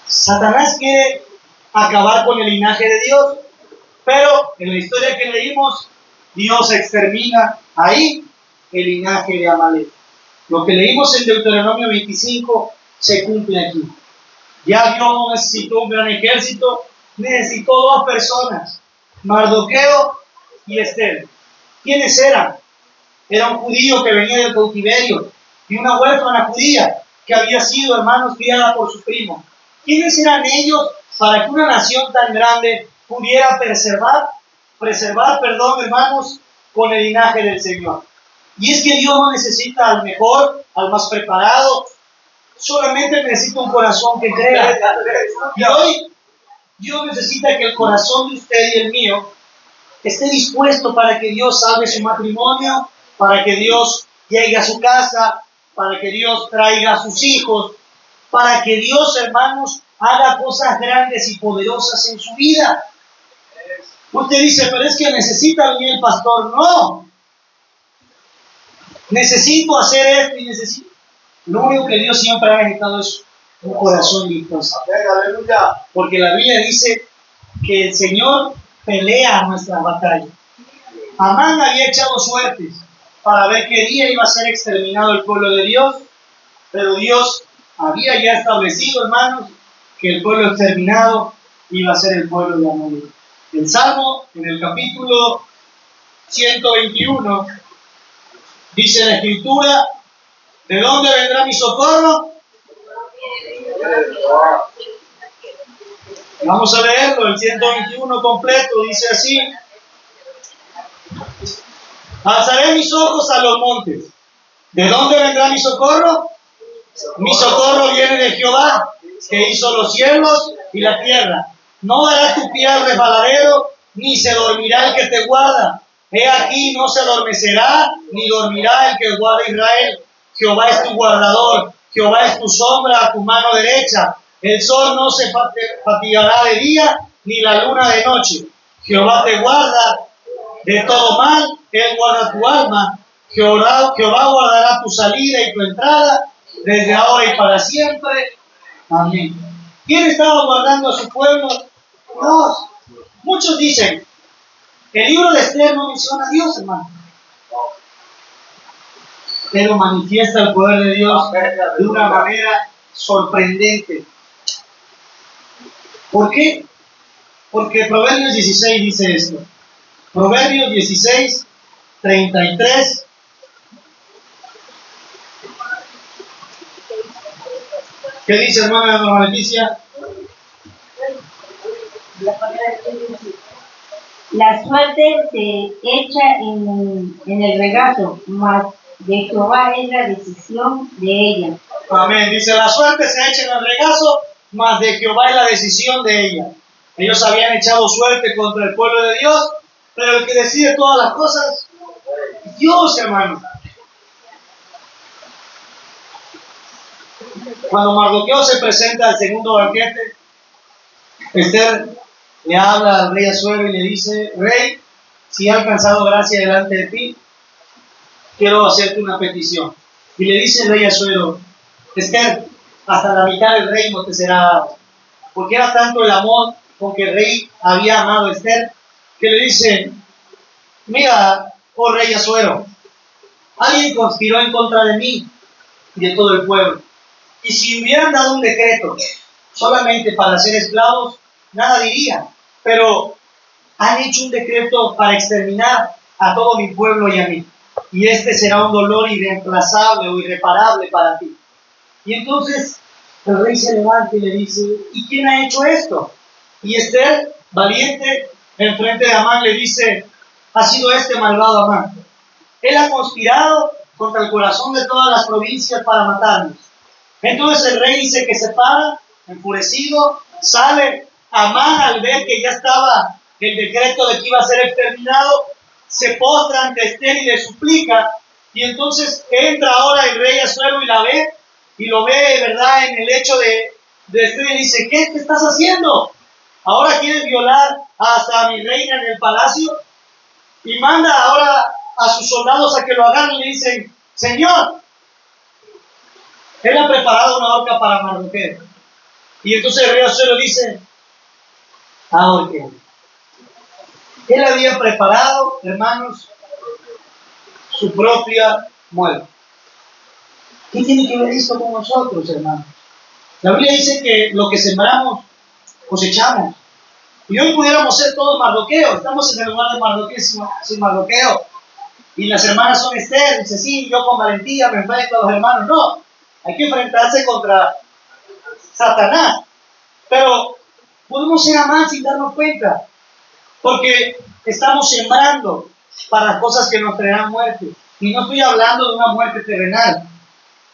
Satanás quiere acabar con el linaje de Dios, pero en la historia que leímos, Dios extermina ahí el linaje de Amalek. Lo que leímos en Deuteronomio 25 se cumple aquí. Ya Dios no necesitó un gran ejército, necesitó dos personas, Mardoqueo y Esther. ¿Quiénes eran? Era un judío que venía del cautiverio y una huérfana judía que había sido, hermanos, criada por su primo. ¿Quiénes eran ellos para que una nación tan grande pudiera preservar, hermanos, con el linaje del Señor? Y es que Dios no necesita al mejor, al más preparado, solamente necesita un corazón que crea. Y hoy Dios necesita que el corazón de usted y el mío esté dispuesto para que Dios salve su matrimonio, para que Dios llegue a su casa, para que Dios traiga a sus hijos, para que Dios, hermanos, haga cosas grandes y poderosas en su vida. Usted dice, pero es que necesita venir el pastor. No. Necesito hacer esto y necesito. Lo único que Dios siempre ha necesitado es un corazón dispuesto. Aleluya. Porque la Biblia dice que el Señor pelea nuestras batallas. Amán había echado suertes para ver qué día iba a ser exterminado el pueblo de Dios, pero Dios había ya establecido, hermanos, que el pueblo exterminado iba a ser el pueblo de Amón. El Salmo, en el capítulo 121, dice la Escritura: ¿de dónde vendrá mi socorro? Vamos a leerlo, el 121 completo, dice así: alzaré mis ojos a los montes. ¿De dónde vendrá mi socorro? Mi socorro viene de Jehová, que hizo los cielos y la tierra. No dará tu pie al resbaladero, ni se dormirá el que te guarda. He aquí, no se adormecerá, ni dormirá el que guarda Israel. Jehová es tu guardador, Jehová es tu sombra a tu mano derecha. El sol no se fatigará de día, ni la luna de noche. Jehová te guarda de todo mal, Él guarda tu alma. Jehová guardará tu salida y tu entrada, desde ahora y para siempre. Amén. ¿Quién estaba guardando a su pueblo? Dios. Muchos dicen, el libro de Esther no menciona a Dios, hermano, pero manifiesta el poder de Dios de una manera sorprendente. ¿Por qué? Porque Proverbios 16 dice esto. Proverbios 16, 33. ¿Qué dice, hermana Norma Leticia? La suerte se echa en el regazo, mas de Jehová es la decisión de ella. Amén. Dice, la suerte se echa en el regazo, mas de Jehová es la decisión de ella. Ellos habían echado suerte contra el pueblo de Dios, pero el que decide todas las cosas es Dios, hermano. Cuando Mardoqueo se presenta al segundo banquete, Esther le habla al rey Asuero y le dice: rey, si he alcanzado gracia delante de ti, quiero hacerte una petición. Y le dice el rey Asuero: Esther, hasta la mitad del reino te será dado. Porque era tanto el amor con que el rey había amado a Esther, que le dice: mira, oh rey Asuero, alguien conspiró en contra de mí y de todo el pueblo. Y si hubieran dado un decreto solamente para hacer esclavos, nada diría. Pero han hecho un decreto para exterminar a todo mi pueblo y a mí. Y este será un dolor irreemplazable o irreparable para ti. Y entonces el rey se levanta y le dice: ¿y quién ha hecho esto? Y Esther, valiente, enfrente de Amán, le dice: ha sido este malvado Amán. Él ha conspirado contra el corazón de todas las provincias para matarnos. Entonces el rey dice que se para, enfurecido, sale. Amán, al ver que ya estaba el decreto de que iba a ser exterminado, se postra ante Esther y le suplica. Y entonces entra ahora el rey Asuero y la ve, y lo ve, ¿verdad?, en el hecho de Esther, y dice: ¿qué estás haciendo? Ahora quieres violar hasta a mi reina en el palacio. Y manda ahora a sus soldados a que lo agarren y le dicen: Señor, él ha preparado una horca para Mardoqueo. Y entonces el rey Asuero dice: ahorqué. Él había preparado, hermanos, su propia muerte. ¿Qué tiene que ver esto con nosotros, hermanos? La Biblia dice que lo que sembramos, cosechamos. Y hoy pudiéramos ser todos Mardoqueo. Estamos en el lugar de Mardoqueo sin Mardoqueo. Y las hermanas son Esther. Dice: sí, yo con valentía me enfrento a los hermanos. No, hay que enfrentarse contra Satanás. Pero podemos ser Amán sin darnos cuenta. Porque estamos sembrando para cosas que nos traerán muerte. Y no estoy hablando de una muerte terrenal.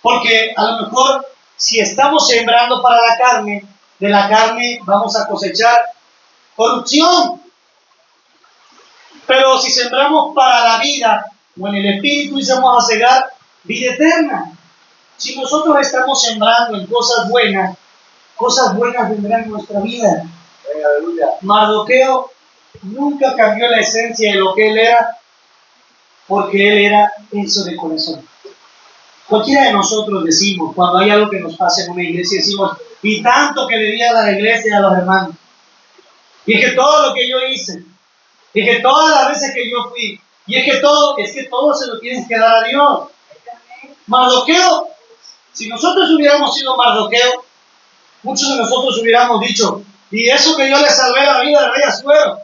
Porque a lo mejor, si estamos sembrando para la carne, de la carne vamos a cosechar corrupción. Pero si sembramos para la vida, o en el espíritu, y vamos a cegar vida eterna. Si nosotros estamos sembrando en cosas buenas vendrán en nuestra vida. Mardoqueo nunca cambió la esencia de lo que él era, porque él era eso de corazón. Cualquiera de nosotros decimos, cuando hay algo que nos pasa en una iglesia, decimos, y tanto que le di a la iglesia y a los hermanos. Y es que todo lo que yo hice, y es que todas las veces que yo fui, y es que todo se lo tienes que dar a Dios. Mardoqueo, si nosotros hubiéramos sido Mardoqueo, muchos de nosotros hubiéramos dicho, y eso que yo le salvé la vida al rey Asuero,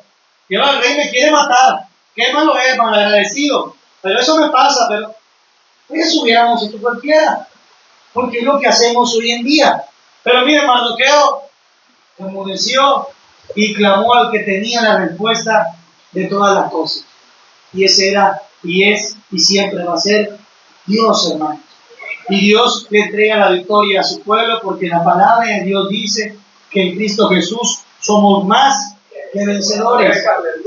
y ahora el rey me quiere matar, qué malo es, malagradecido, pero eso me pasa, pero eso hubiéramos hecho cualquiera, porque es lo que hacemos hoy en día. Pero mire, Mardoqueo enmudeció y clamó al que tenía la respuesta de todas las cosas, y ese era, y es, y siempre va a ser Dios, hermano. Y Dios le entrega la victoria a su pueblo, porque la palabra de Dios dice que en Cristo Jesús somos más que vencedores.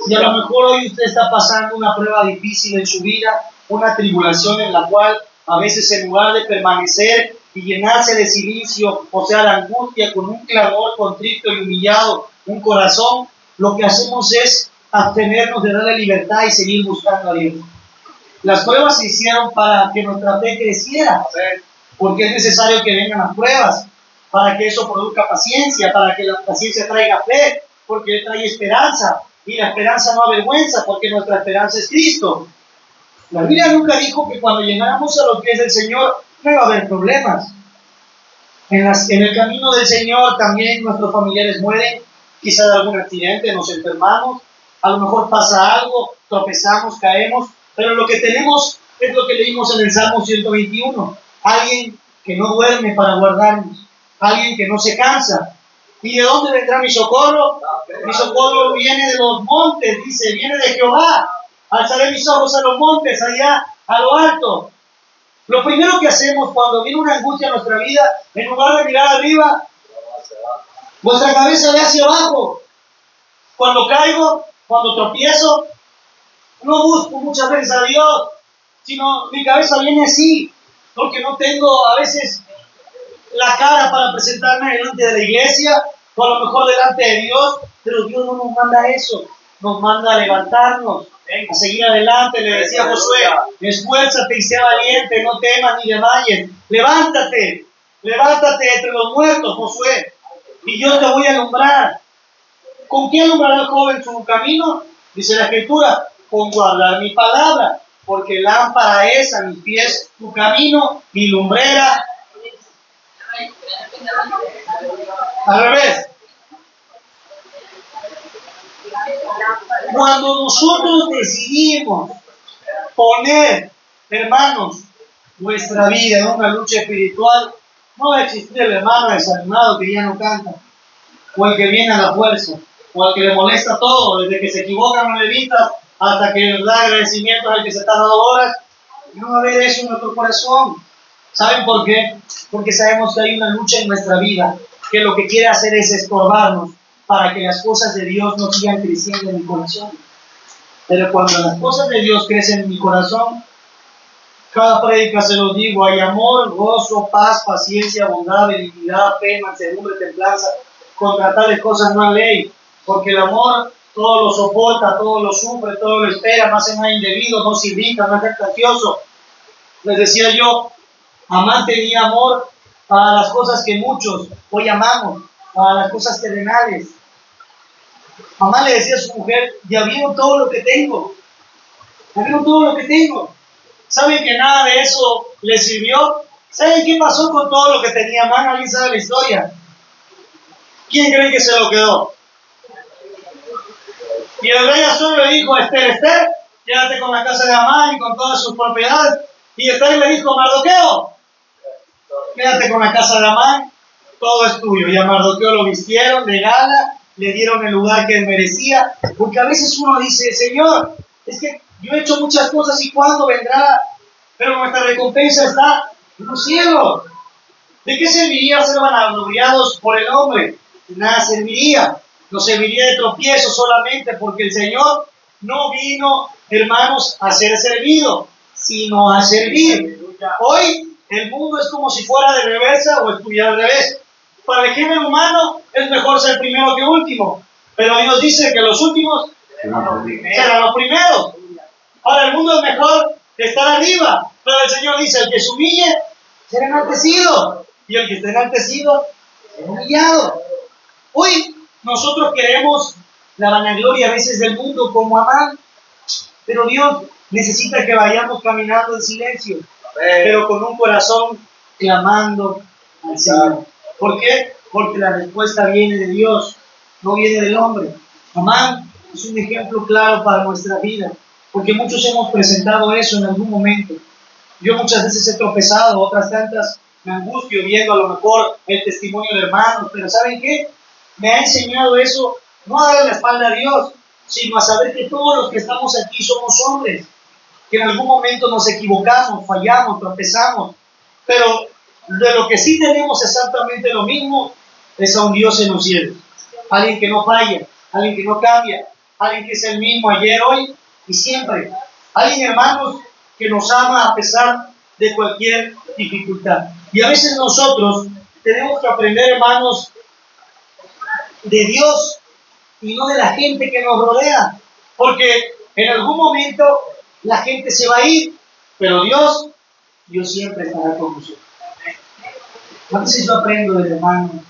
Y a lo mejor hoy usted está pasando una prueba difícil en su vida, una tribulación en la cual a veces en lugar de permanecer y llenarse de silicio, o sea, la angustia, con un clamor contrito y humillado, un corazón, lo que hacemos es abstenernos de darle libertad y seguir buscando a Dios. Las pruebas se hicieron para que nuestra fe creciera, porque es necesario que vengan las pruebas, para que eso produzca paciencia, para que la paciencia traiga fe, porque Él trae esperanza, y la esperanza no avergüenza, porque nuestra esperanza es Cristo. La Biblia nunca dijo que cuando llegáramos a los pies del Señor no iba a haber problemas. En el camino del Señor también nuestros familiares mueren, quizás de algún accidente, nos enfermamos, a lo mejor pasa algo, tropezamos, caemos, pero lo que tenemos es lo que leímos en el Salmo 121, alguien que no duerme para guardarnos, alguien que no se cansa. ¿Y de dónde vendrá mi socorro? Mi socorro viene de los montes, dice, viene de Jehová. Alzaré mis ojos a los montes, allá, a lo alto. Lo primero que hacemos cuando viene una angustia a nuestra vida, en lugar de mirar arriba, vuestra cabeza ve hacia abajo. Cuando caigo, cuando tropiezo, no busco muchas veces a Dios, sino mi cabeza viene así, porque no tengo a veces la cara para presentarme delante de la iglesia, o a lo mejor delante de Dios, pero Dios no nos manda eso, nos manda a levantarnos, a seguir adelante. Le decía a Josué, esfuérzate y sea valiente, no temas ni desmayes, levántate entre los muertos, Josué, y yo te voy a alumbrar. ¿Con qué alumbrará el joven su camino? Dice la Escritura, con guardar mi palabra, porque lámpara es a mis pies tu camino y lumbrera. Al revés. Cuando nosotros decidimos poner, hermanos, nuestra vida en una lucha espiritual, no va a existir el hermano desanimado que ya no canta, o el que viene a la fuerza, o al que le molesta todo, desde que se equivocan los levitas hasta que le da agradecimiento al que se está dando horas. No va a haber eso en nuestro corazón. ¿Saben por qué? Porque sabemos que hay una lucha en nuestra vida que lo que quiere hacer es estorbarnos para que las cosas de Dios no sigan creciendo en mi corazón. Pero cuando las cosas de Dios crecen en mi corazón, cada prédica se los digo, hay amor, gozo, paz, paciencia, bondad, benignidad, fe, mansedumbre, templanza. Contra tales cosas no hay ley, porque el amor todo lo soporta, todo lo sufre, todo lo espera, no hace nada indebido, no se irrita, no es jactancioso. Les decía yo, amad tenía amor para las cosas que muchos hoy amamos, para las cosas terrenales. Mamá le decía a su mujer, ya vieron todo lo que tengo, ya vieron todo lo que tengo. ¿Saben que nada de eso le sirvió? ¿Saben qué pasó con todo lo que tenía Amán? ¿Alguien sabe la historia? ¿Quién cree que se lo quedó? Y el rey Asuero le dijo a Esther, Esther, quédate con la casa de Amán y con todas sus propiedades. Y Esther le dijo, Mardoqueo, quédate con la casa de Amán, todo es tuyo. Y a Mardoqueo lo vistieron de gala, le dieron el lugar que él merecía, porque a veces uno dice, Señor, es que yo he hecho muchas cosas y ¿cuándo vendrá? Pero nuestra recompensa está en los cielos. ¿De qué serviría ser vanagloriados por el hombre? De nada serviría. Nos serviría de tropiezo solamente, porque el Señor no vino, hermanos, a ser servido, sino a servir. Hoy el mundo es como si fuera de reversa o estuviera al revés. Para el género humano es mejor ser primero que último, pero Dios dice que los últimos serán los primeros. Para el mundo es mejor estar arriba. Pero el Señor dice, el que se humille será enaltecido, y el que esté enaltecido será humillado. Hoy nosotros queremos la vanagloria a veces del mundo como Amán, pero Dios necesita que vayamos caminando en silencio, pero con un corazón clamando al Señor. ¿Por qué? Porque la respuesta viene de Dios, no viene del hombre. Amán es un ejemplo claro para nuestra vida, porque muchos hemos presentado eso en algún momento. Yo muchas veces he tropezado, otras tantas me angustio viendo a lo mejor el testimonio de hermanos, pero ¿saben qué? Me ha enseñado eso, no a darle la espalda a Dios, sino a saber que todos los que estamos aquí somos hombres, que en algún momento nos equivocamos, fallamos, tropezamos, pero de lo que sí tenemos exactamente lo mismo es a un Dios en los cielos, alguien que no falla, alguien que no cambia, alguien que es el mismo ayer, hoy y siempre, alguien, hermanos, que nos ama a pesar de cualquier dificultad. Y a veces nosotros tenemos que aprender, hermanos, de Dios y no de la gente que nos rodea, porque en algún momento la gente se va a ir, pero Dios siempre estará con nosotros. A veces yo aprendo del hermano,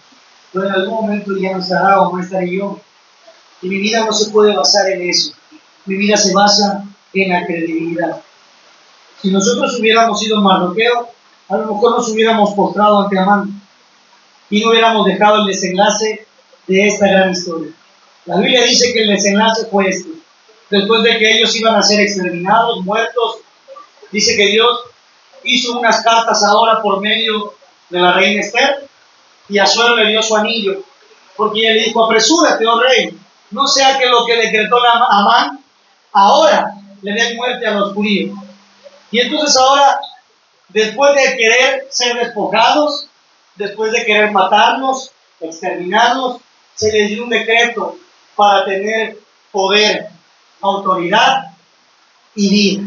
pero en algún momento ya no estará o no estaré yo, y mi vida no se puede basar en eso, mi vida se basa en la credibilidad. Si nosotros hubiéramos sido mardoqueo, a lo mejor nos hubiéramos postrado ante Amán y no hubiéramos dejado el desenlace de esta gran historia. La Biblia dice que el desenlace fue este. Después de que ellos iban a ser exterminados, muertos, dice que Dios hizo unas cartas ahora por medio de la reina Esther, y Asuero le dio su anillo, porque ella le dijo, apresúrate, oh rey, no sea que lo que decretó Amán ahora le dé muerte a los judíos. Y entonces ahora, después de querer ser despojados, después de querer matarnos, exterminarnos, se les dio un decreto para tener poder, autoridad y vida.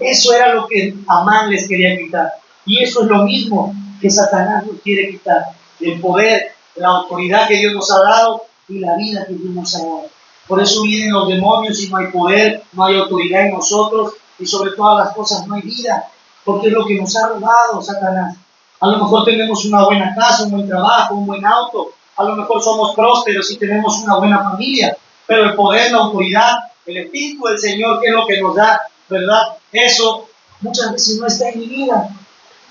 Eso era lo que Amán les quería quitar. Y eso es lo mismo que Satanás nos quiere quitar. El poder, la autoridad que Dios nos ha dado y la vida que Dios nos ha dado. Por eso vienen los demonios y no hay poder, no hay autoridad en nosotros, y sobre todas las cosas no hay vida, porque es lo que nos ha robado Satanás. A lo mejor tenemos una buena casa, un buen trabajo, un buen auto, a lo mejor somos prósperos y tenemos una buena familia, pero el poder, la autoridad, el Espíritu del Señor, que es lo que nos da, ¿verdad? Eso muchas veces no está en mi vida.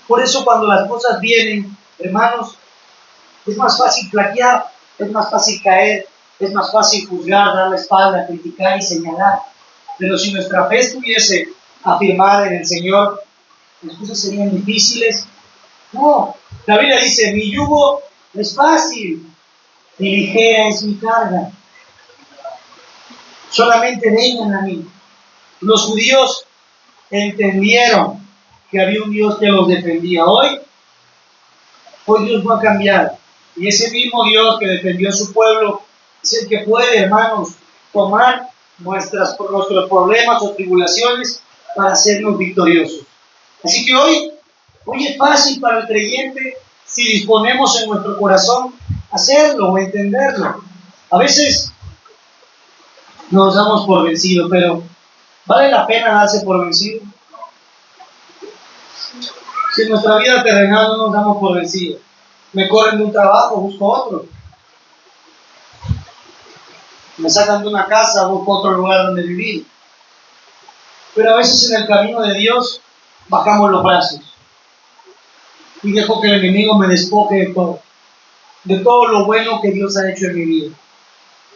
Por eso cuando las cosas vienen, hermanos, es más fácil flaquear, es más fácil caer, es más fácil juzgar, dar la espalda, criticar y señalar. Pero si nuestra fe estuviese afirmada en el Señor, las cosas serían difíciles. No, la Biblia dice, mi yugo es fácil y ligera es mi carga. Solamente vengan a mí. Los judíos entendieron que había un Dios que los defendía. Hoy Dios no ha cambiado. Y ese mismo Dios que defendió a su pueblo es el que puede, hermanos, tomar nuestros problemas o tribulaciones para hacernos victoriosos. Así que hoy es fácil para el creyente, si disponemos en nuestro corazón, hacerlo o entenderlo. A veces nos damos por vencidos, pero ¿vale la pena darse por vencido? Si en nuestra vida terrenal no nos damos por vencidos, me corren de un trabajo, busco otro. Me sacan de una casa, busco otro lugar donde vivir. Pero a veces en el camino de Dios bajamos los brazos y dejo que el enemigo me despoje de todo lo bueno que Dios ha hecho en mi vida.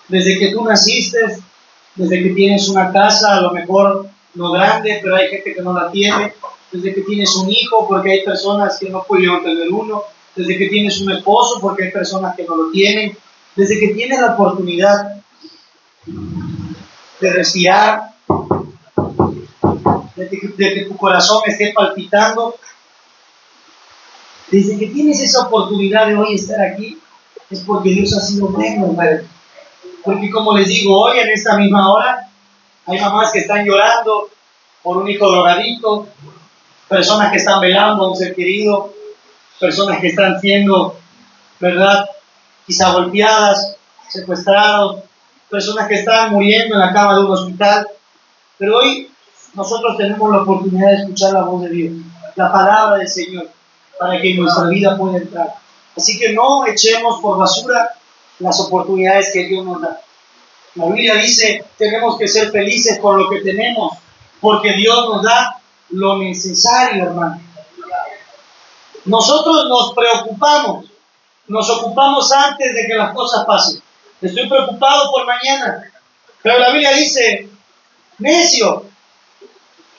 Desde que tú naciste, desde que tienes una casa, a lo mejor no grande, pero hay gente que no la tiene, desde que tienes un hijo, porque hay personas que no pudieron tener uno, desde que tienes un esposo, porque hay personas que no lo tienen, desde que tienes la oportunidad de respirar, de que tu corazón esté palpitando, desde que tienes esa oportunidad de hoy estar aquí, es porque Dios ha sido bueno, hermano. Porque como les digo, hoy en esta misma hora, hay mamás que están llorando por un hijo drogadicto, personas que están velando a un ser querido, personas que están siendo, ¿verdad?, quizá golpeadas, secuestrados, personas que están muriendo en la cama de un hospital. Pero hoy nosotros tenemos la oportunidad de escuchar la voz de Dios, la palabra del Señor, para que nuestra vida pueda entrar. Así que no echemos por basura las oportunidades que Dios nos da. La Biblia dice, tenemos que ser felices con lo que tenemos, porque Dios nos da lo necesario, hermano. Nosotros nos ocupamos antes de que las cosas pasen. Estoy preocupado por mañana, pero la Biblia dice, necio,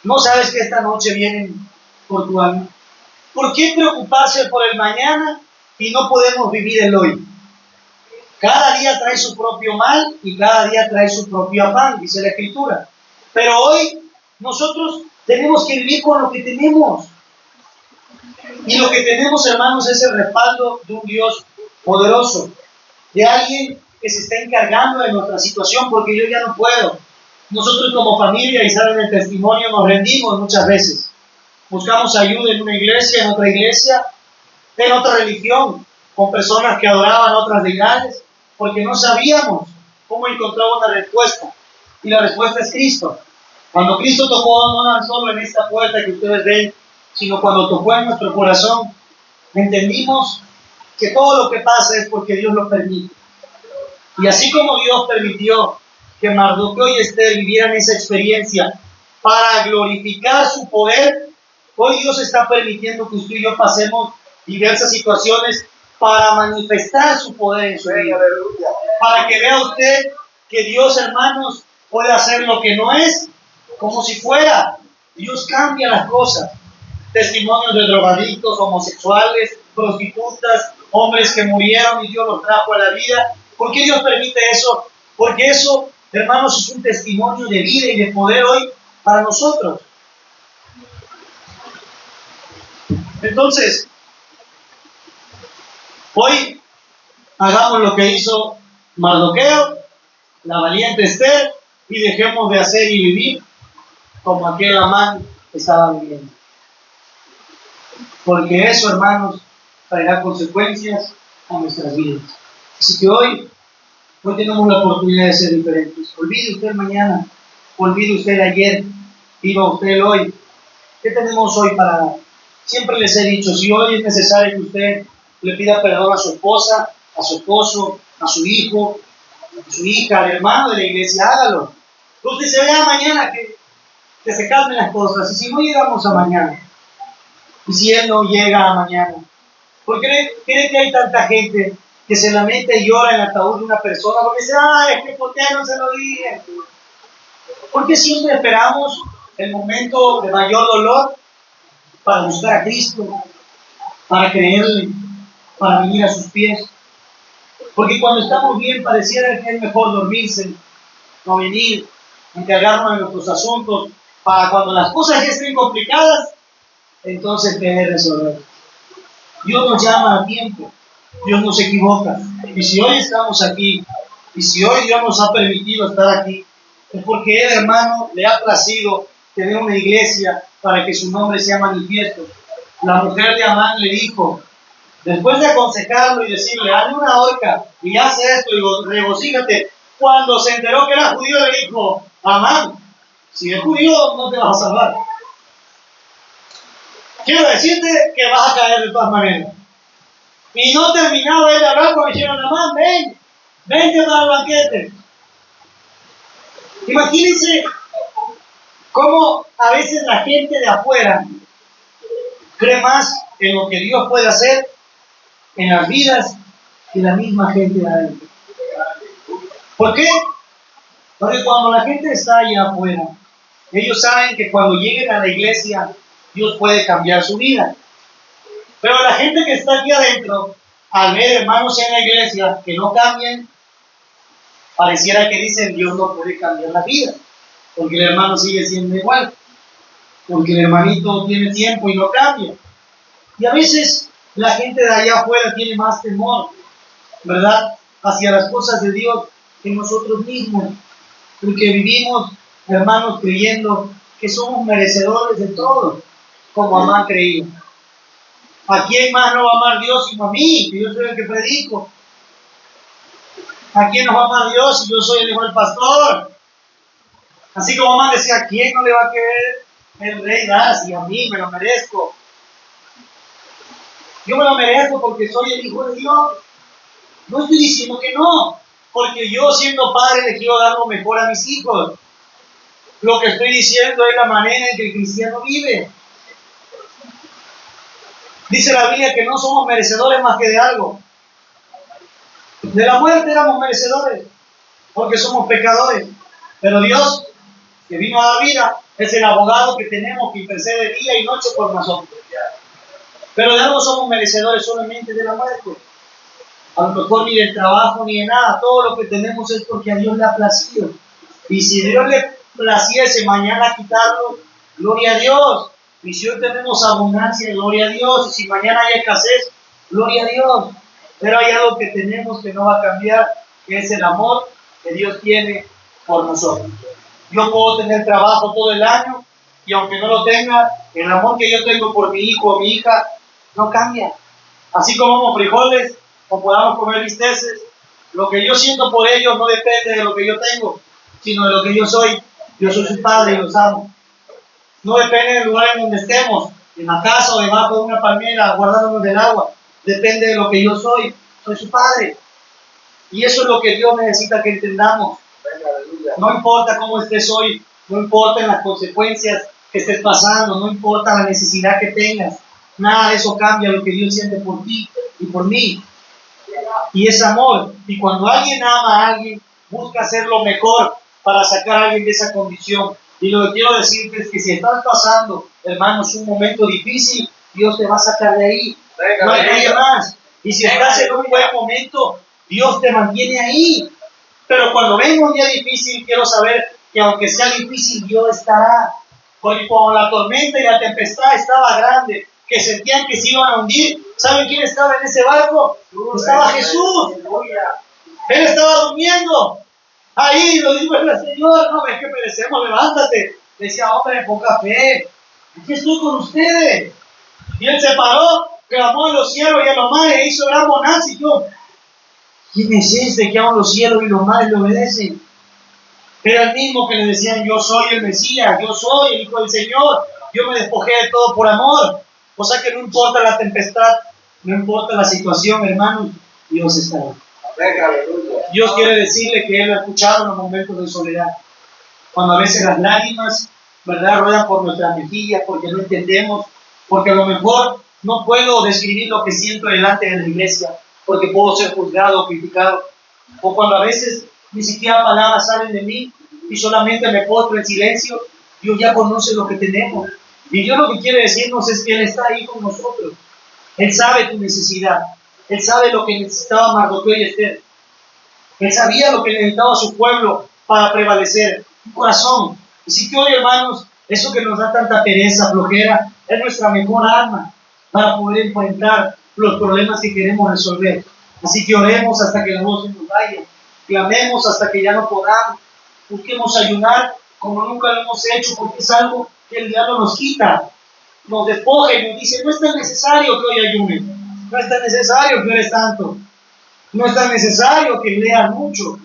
¿no sabes que esta noche vienen por tu alma? ¿Por qué preocuparse por el mañana y no podemos vivir el hoy? Cada día trae su propio mal y cada día trae su propio afán, dice la Escritura. Pero hoy nosotros tenemos que vivir con lo que tenemos. Y lo que tenemos, hermanos, es el respaldo de un Dios poderoso, de alguien que se está encargando de nuestra situación, porque yo ya no puedo. Nosotros como familia, y saben el testimonio, nos rendimos muchas veces. Buscamos ayuda en una iglesia, en otra iglesia, en otra religión, con personas que adoraban otras deidades, porque no sabíamos cómo encontrar una respuesta. Y la respuesta es Cristo. Cuando Cristo tocó no tan solo en esta puerta que ustedes ven, sino cuando tocó en nuestro corazón, entendimos que todo lo que pasa es porque Dios lo permite. Y así como Dios permitió que Mardoqueo y Esther vivieran esa experiencia para glorificar su poder, hoy Dios está permitiendo que usted y yo pasemos diversas situaciones para manifestar su poder en su vida. Para que vea usted que Dios, hermanos, puede hacer lo que no es como si fuera. Dios cambia las cosas. Testimonios de drogadictos, homosexuales, prostitutas, hombres que murieron y Dios los trajo a la vida. ¿Por qué Dios permite eso? Porque eso, hermanos, es un testimonio de vida y de poder hoy para nosotros. Entonces, hoy hagamos lo que hizo Mardoqueo, la valiente Esther, y dejemos de hacer y vivir como aquel Amán estaba viviendo. Porque eso, hermanos, traerá consecuencias a nuestras vidas. Así que hoy tenemos la oportunidad de ser diferentes. Olvide usted mañana, olvide usted ayer, viva usted el hoy. ¿Qué tenemos hoy para dar? Siempre les he dicho, si hoy es necesario que usted le pida perdón a su esposa, a su esposo, a su hijo, a su hija, al hermano de la iglesia, hágalo. Entonces se vea mañana que se calmen las cosas. Y si no llegamos a mañana, y si él no llega a mañana, ¿por qué cree que hay tanta gente que se lamenta y llora en el ataúd de una persona? Porque dice, es que ¿por qué no se lo dije? Porque siempre esperamos el momento de mayor dolor para buscar a Cristo, para creerle, para venir a sus pies. Porque cuando estamos bien pareciera que es mejor dormirse, no venir, encargarnos de nuestros asuntos, para cuando las cosas ya estén complicadas, entonces querer resolver. Dios nos llama a tiempo, Dios nos equivoca. Y si hoy estamos aquí, y si hoy Dios nos ha permitido estar aquí, es porque Él, hermano, le ha placido tener una iglesia para que su nombre sea manifiesto. La mujer de Amán le dijo, después de aconsejarlo y decirle, hazle una horca y hace esto y regocíjate, cuando se enteró que era judío le dijo, Amán, si es judío no te vas a salvar. Quiero decirte que vas a caer de todas maneras. Y no terminaba él de hablar cuando dijeron, Amán, vente para el banquete. Imagínense cómo a veces la gente de afuera cree más en lo que Dios puede hacer en las vidas que la misma gente de adentro. ¿Por qué? Porque cuando la gente está allá afuera, ellos saben que cuando lleguen a la iglesia, Dios puede cambiar su vida. Pero la gente que está aquí adentro, al ver hermanos en la iglesia que no cambian, pareciera que dicen, Dios no puede cambiar la vida, porque el hermano sigue siendo igual, porque el hermanito tiene tiempo y no cambia. Y a veces la gente de allá afuera tiene más temor, ¿verdad?, hacia las cosas de Dios que nosotros mismos, porque vivimos, hermanos, creyendo que somos merecedores de todo, como Amán creía. ¿A quién más no va a amar Dios sino a mí, que yo soy el que predico? ¿A quién nos va a amar Dios si yo soy el mejor pastor? Así como Amán decía, ¿a quién no le va a querer el rey dar si a mí me lo merezco? Yo me lo merezco porque soy el hijo de Dios. No estoy diciendo que no, porque yo siendo padre le quiero dar lo mejor a mis hijos. Lo que estoy diciendo es la manera en que el cristiano vive. Dice la Biblia que no somos merecedores más que de algo. De la muerte éramos merecedores, porque somos pecadores. Pero Dios, que vino a dar vida, es el abogado que tenemos que intercede día y noche por nosotros. Pero de algo somos merecedores solamente de la muerte. A lo mejor ni del trabajo ni de nada. Todo lo que tenemos es porque a Dios le ha placido. Y si Dios le placiese mañana quitarlo, gloria a Dios. Y si hoy tenemos abundancia, gloria a Dios. Y si mañana hay escasez, gloria a Dios. Pero hay algo que tenemos que no va a cambiar, que es el amor que Dios tiene por nosotros. Yo puedo tener trabajo todo el año y aunque no lo tenga, el amor que yo tengo por mi hijo o mi hija no cambia. Así como frijoles o podamos comer bisteces, lo que yo siento por ellos no depende de lo que yo tengo, sino de lo que yo soy. Yo soy su padre y los amo. No depende del lugar en donde estemos, en la casa o debajo de una palmera, guardándonos del agua. Depende de lo que yo soy. Soy su padre. Y eso es lo que Dios necesita que entendamos. No importa cómo estés hoy, no importa las consecuencias que estés pasando, no importa la necesidad que tengas. Nada de eso cambia lo que Dios siente por ti y por mí. Y es amor. Y cuando alguien ama a alguien, busca hacer lo mejor para sacar a alguien de esa condición. Y lo que quiero decirte es que si estás pasando, hermanos, un momento difícil, Dios te va a sacar de ahí. No hay nadie más. Y si estás en un buen momento, Dios te mantiene ahí. Pero cuando venga un día difícil, quiero saber que aunque sea difícil, Dios estará. Porque cuando la tormenta y la tempestad estaba grande, que sentían que se iban a hundir, ¿saben quién estaba en ese barco? Estaba Jesús. Él estaba durmiendo. Ahí lo dijo el Señor, no ves que perecemos, levántate. Decía, hombre, poca fe. Aquí estoy con ustedes. Y él se paró, clamó a los cielos y a los mares e hizo gran bonanza. Y yo, ¿quién es este que aún los cielos y los mares le obedecen? Era el mismo que le decían, yo soy el Mesías, yo soy el Hijo del Señor, yo me despojé de todo por amor. O sea que no importa la tempestad, no importa la situación, hermanos, Dios está ahí. Dios quiere decirle que Él lo ha escuchado en los momentos de soledad. Cuando a veces las lágrimas, ¿verdad?, ruedan por nuestras mejillas porque no entendemos, porque a lo mejor no puedo describir lo que siento delante de la iglesia, porque puedo ser juzgado o criticado. O cuando a veces ni siquiera palabras salen de mí y solamente me postro en silencio, Dios ya conoce lo que tenemos. Y Dios lo que quiere decirnos es que Él está ahí con nosotros. Él sabe tu necesidad. Él sabe lo que necesitaba Mardoqueo y Esther. Él sabía lo que necesitaba su pueblo para prevalecer. Un corazón. Así que hoy, hermanos, eso que nos da tanta pereza, flojera, es nuestra mejor arma para poder enfrentar los problemas que queremos resolver. Así que oremos hasta que la voz se nos vaya. Clamemos hasta que ya no podamos. Busquemos ayunar como nunca lo hemos hecho, porque es algo que el diablo nos quita. Nos despoja y nos dice, no es tan necesario que hoy ayunes. No es tan necesario que ores tanto. No es tan necesario que leas mucho.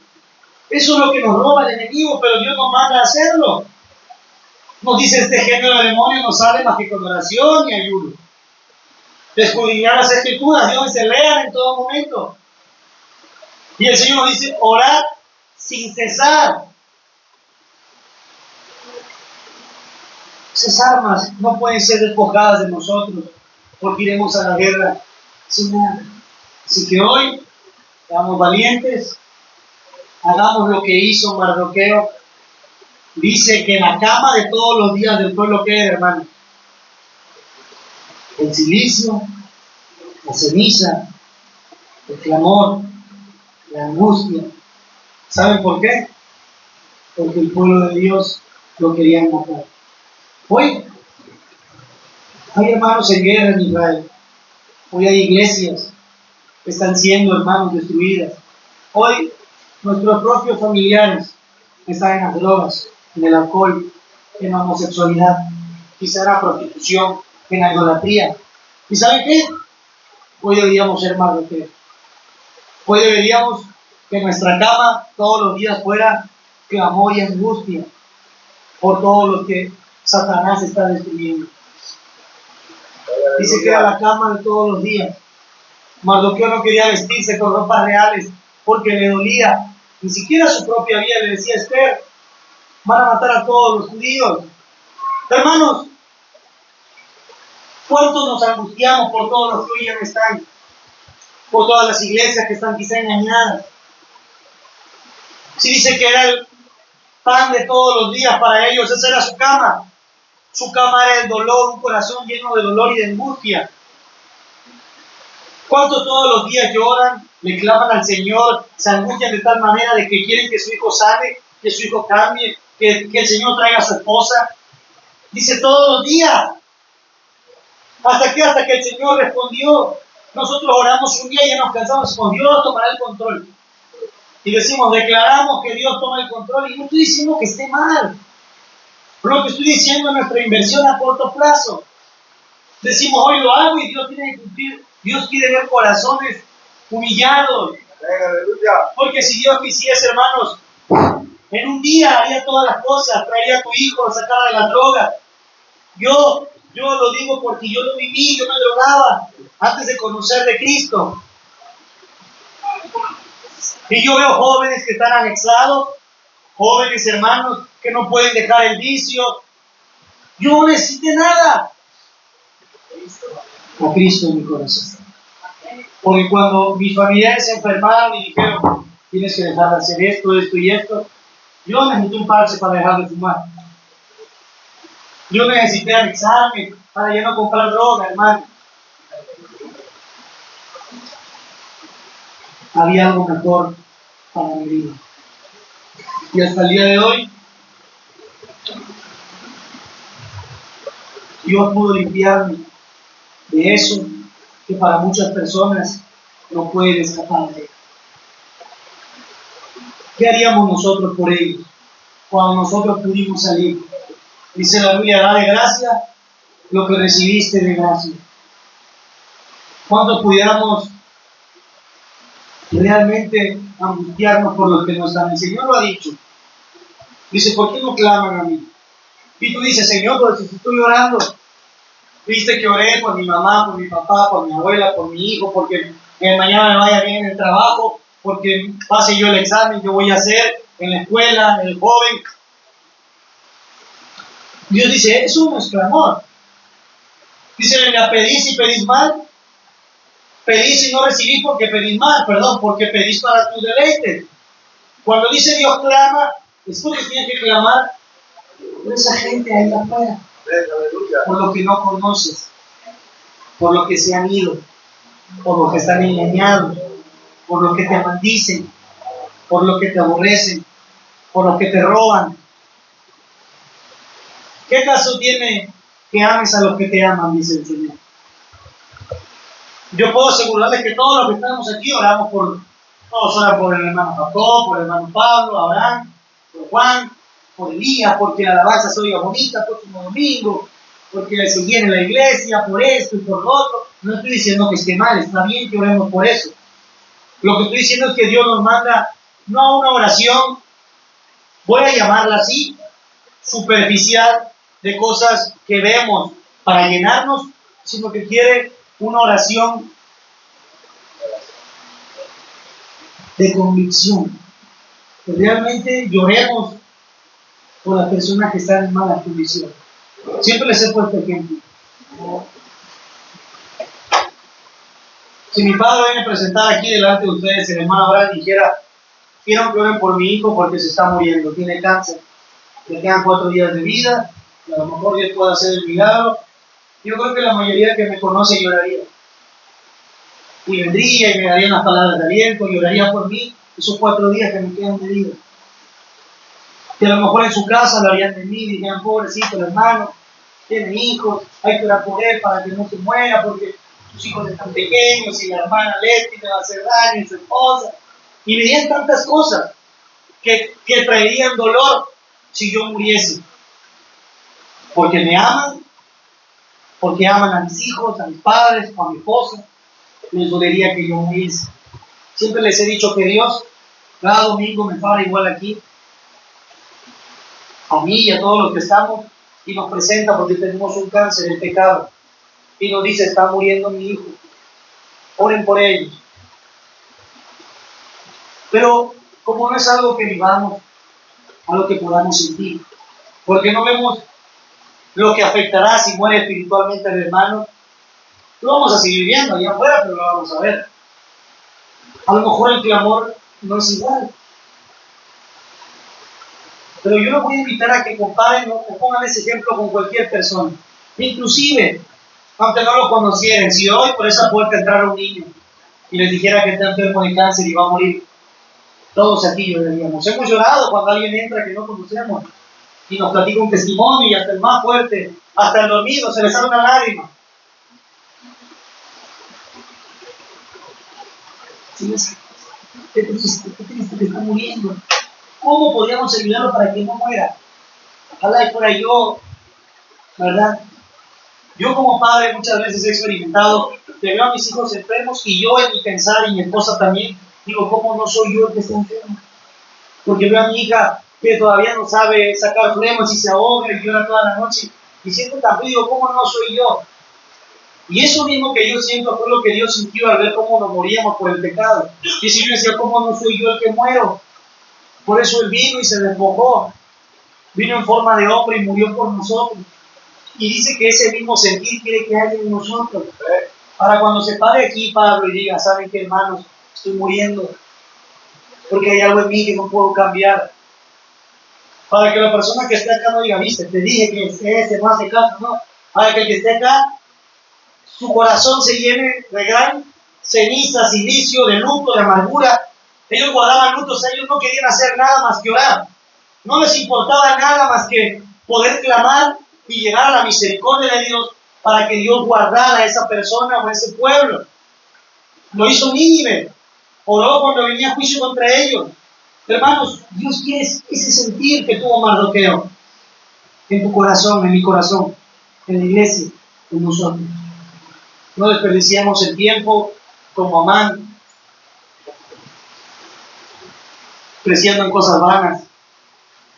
Eso es lo que nos roba el enemigo, pero Dios nos manda a hacerlo. Nos dice, este género de demonios no sale más que con oración y ayuno. Escudriñar las escrituras, Dios dice, lean en todo momento. Y el Señor nos dice, orad sin cesar. Esas armas no pueden ser despojadas de nosotros, porque iremos a la guerra sin nada. Así que hoy, seamos valientes, hagamos lo que hizo Mardoqueo. Dice que en la cama de todos los días del pueblo, ¿qué era, hermano? El silicio, la ceniza, el clamor, la angustia. ¿Saben por qué? Porque el pueblo de Dios lo querían matar. Hoy hay hermanos en guerra en Israel. Hoy hay iglesias que están siendo, hermanos, destruidas. Hoy nuestros propios familiares están en las drogas, en el alcohol, en la homosexualidad, quizá en la prostitución, en la idolatría. ¿Y saben qué? Hoy deberíamos ser más de fe. Hoy deberíamos que nuestra cama todos los días fuera clamor y angustia. por todos los que Satanás está destruyendo. Dice que era la cama de todos los días. Mardoqueo no quería vestirse con ropas reales porque le dolía. Ni siquiera su propia vida. Le decía: Esther, van a matar a todos los judíos. Hermanos, ¿cuánto nos angustiamos por todos los que hoy ya no están? Por todas las iglesias que están quizá engañadas. Si dice que era el pan de todos los días para ellos, esa era su cama. Su cama era el dolor, un corazón lleno de dolor y de angustia. ¿Cuántos todos los días lloran, le claman al Señor, se angustian de tal manera de que quieren que su hijo sane, que su hijo cambie, que el Señor traiga a su esposa? Dice todos los días. ¿Hasta qué? Hasta que el Señor respondió. Nosotros oramos un día y ya nos cansamos con Dios tomará el control. Y decimos, declaramos que Dios toma el control. Y no estoy diciendo que esté mal. Pero lo que estoy diciendo es nuestra inversión a corto plazo. Decimos, hoy lo hago y Dios tiene que cumplir. Dios quiere ver corazones humillados. Porque si Dios quisiese, hermanos, en un día haría todas las cosas, traería a tu hijo, lo sacara de la droga. Yo lo digo porque yo lo viví, yo me drogaba antes de conocer de Cristo. Y yo veo jóvenes que están anexados, jóvenes hermanos que no pueden dejar el vicio. Yo no necesité nada. A Cristo en mi corazón. Porque cuando mis familiares se enfermaron y dijeron, tienes que dejar de hacer esto, esto y esto, yo necesité un parche para dejar de fumar. Yo necesité anexarme para ya no comprar droga, hermano. Había algo mejor para mi vida. Y hasta el día de hoy, Dios pudo limpiarme de eso que para muchas personas no pueden escapar de él. ¿Qué haríamos nosotros por ellos cuando nosotros pudimos salir? Dice la Biblia, da de gracia lo que recibiste de gracia. ¿Cuánto pudiéramos realmente angustiarnos por lo que nos dan? El Señor lo ha dicho. Dice, ¿por qué no claman a mí? Y tú dices, Señor, pero si estoy orando, viste que oré por mi mamá, por mi papá, por mi abuela, por mi hijo, porque mañana me vaya bien en el trabajo, porque pase yo el examen que voy a hacer en la escuela, en el joven. Dios dice, eso no es clamor. Dice, venga, pedís y pedís mal. Pedís y no recibís porque pedís mal, perdón, porque pedís para tu deleite. Cuando dice Dios clama, es porque tienes que clamar por esa gente ahí afuera. Por lo que no conoces, por lo que se han ido, por lo que están engañados, por lo que te maldicen, por lo que te aborrecen, por lo que te roban. ¿Qué caso tiene que ames a los que te aman? Dice el Señor. Yo puedo asegurarles que todos los que estamos aquí oramos por, todos oran por el hermano Jacob, por el hermano Pablo, Abraham, por Juan, por Elías, porque la alabanza se oiga bonita el próximo domingo, porque se llene la iglesia, por esto y por lo otro. No estoy diciendo que esté mal, está bien que oremos por eso. Lo que estoy diciendo es que Dios nos manda no a una oración, voy a llamarla así, superficial, de cosas que vemos para llenarnos, sino que quiere una oración de convicción. Que realmente lloremos por las personas que están en mala condición. Siempre les he puesto ejemplo. Si mi padre viene a presentar aquí delante de ustedes, el hermano Abraham dijera, quiero que oren por mi hijo porque se está muriendo, tiene cáncer, le quedan 4 días de vida, y a lo mejor Dios puede hacer el milagro. Yo creo que la mayoría que me conoce lloraría. Y vendría y me daría unas palabras de aliento, y oraría por mí esos 4 días que me quedan de vida. Que a lo mejor en su casa lo harían de mí, dirían, pobrecito el hermano, tiene hijos, hay que orar por él para que no se muera, porque sus hijos están pequeños, y la hermana Leti le va a hacer daño, y su esposa. Y me dirían tantas cosas que traerían dolor si yo muriese. Porque me aman, porque aman a mis hijos, a mis padres, o a mi esposa, les dolería que yo muriese. Siempre les he dicho que Dios, cada domingo me para igual aquí. a mí y a todos los que estamos, y nos presenta porque tenemos un cáncer, el pecado, y nos dice, está muriendo mi hijo, oren por ellos. Pero como no es algo que vivamos, algo que podamos sentir, porque no vemos lo que afectará si muere espiritualmente el hermano, lo vamos a seguir viendo allá afuera, pero lo vamos a ver. A lo mejor el clamor no es igual. Pero yo los voy a invitar a que comparen o pongan ese ejemplo con cualquier persona. Inclusive, aunque no lo conocieran, si hoy por esa puerta entrara un niño y les dijera que está enfermo de cáncer y va a morir, todos aquí lloraríamos. Hemos llorado cuando alguien entra que no conocemos y nos platica un testimonio y hasta el más fuerte, hasta el dormido, se le sale una lágrima. Qué triste que está muriendo. ¿Cómo podríamos ayudarlo para que no muera? Ojalá y fuera yo, ¿verdad? Yo como padre muchas veces he experimentado que veo a mis hijos enfermos y yo en mi pensar y mi esposa también digo, ¿cómo no soy yo el que está enfermo? Porque veo a mi hija que todavía no sabe sacar flemas y se ahoga y llora toda la noche y siento tan frío, ¿cómo no soy yo? Y eso mismo que yo siento fue lo que Dios sintió al ver cómo nos moríamos por el pecado. Y si yo decía, ¿cómo no soy yo el que muero? Por eso Él vino y se despojó. Vino en forma de hombre y murió por nosotros. Y dice que ese mismo sentir quiere que haya en nosotros. Para cuando se pare aquí Pablo y diga, ¿saben qué, hermanos? Estoy muriendo. Porque hay algo en mí que no puedo cambiar. Para que la persona que esté acá no diga, viste, te dije que ese no hace caso, no. Para que el que esté acá, su corazón se llene de gran ceniza, silicio, de luto, de amargura. Ellos guardaban lutos, ellos no querían hacer nada más que orar. No les importaba nada más que poder clamar y llegar a la misericordia de Dios para que Dios guardara a esa persona o a ese pueblo. Lo hizo Nínive. Oró cuando venía juicio contra ellos. Hermanos, Dios quiere ese sentir que tuvo Mardoqueo en tu corazón, en mi corazón, en la iglesia, en nosotros. No desperdiciamos el tiempo como Amán, creciendo en cosas vanas,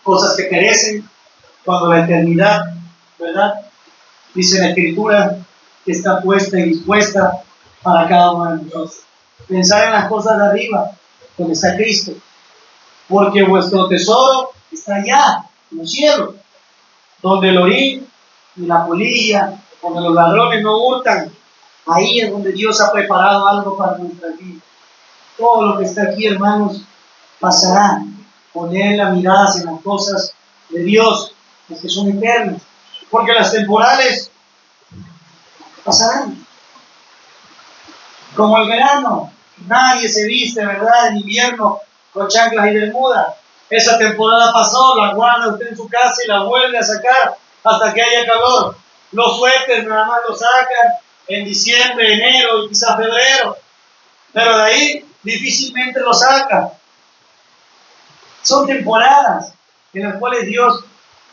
cosas que perecen, cuando la eternidad, ¿verdad? Dice la Escritura que está puesta y dispuesta para cada uno de nosotros. Pensar en las cosas de arriba, donde está Cristo, porque vuestro tesoro está allá, en los cielos, donde el orín y la polilla, donde los ladrones no hurtan. Ahí es donde Dios ha preparado algo para nuestra vida. Todo lo que está aquí, hermanos, pasará. Poner la mirada en las cosas de Dios, las que son eternas, porque las temporales pasarán. Como el verano, nadie se viste, ¿verdad?, en invierno con chanclas y bermudas. Esa temporada pasó, la guarda usted en su casa y la vuelve a sacar hasta que haya calor. Los suéteres nada más los sacan en diciembre, enero y quizás febrero, pero de ahí difícilmente lo sacan. Son temporadas en las cuales Dios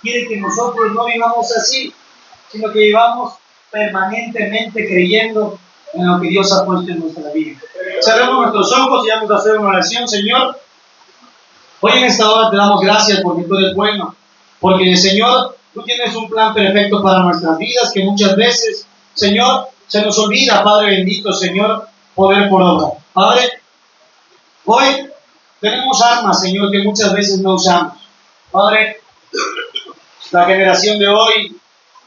quiere que nosotros no vivamos así, sino que vivamos permanentemente creyendo en lo que Dios ha puesto en nuestra vida. Cerremos nuestros ojos y vamos a hacer una oración. Señor, hoy en esta hora te damos gracias porque tú eres bueno, porque Señor, tú tienes un plan perfecto para nuestras vidas que muchas veces, Señor, se nos olvida, Padre bendito, Señor, poder por obra. Padre, hoy tenemos armas, Señor, que muchas veces no usamos. Padre, la generación de hoy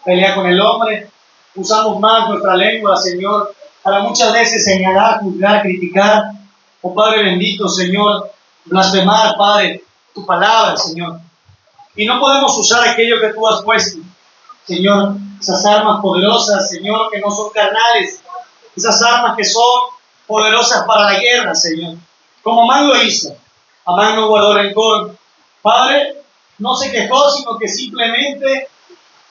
pelea con el hombre. Usamos más nuestra lengua, Señor, para muchas veces señalar, juzgar, criticar. Oh Padre bendito, Señor, blasfemar, Padre, tu palabra, Señor. Y no podemos usar aquello que tú has puesto, Señor, esas armas poderosas, Señor, que no son carnales, esas armas que son poderosas para la guerra, Señor. Como Amán lo hizo. Amán no guardó rencor. Padre, no se quejó, sino que simplemente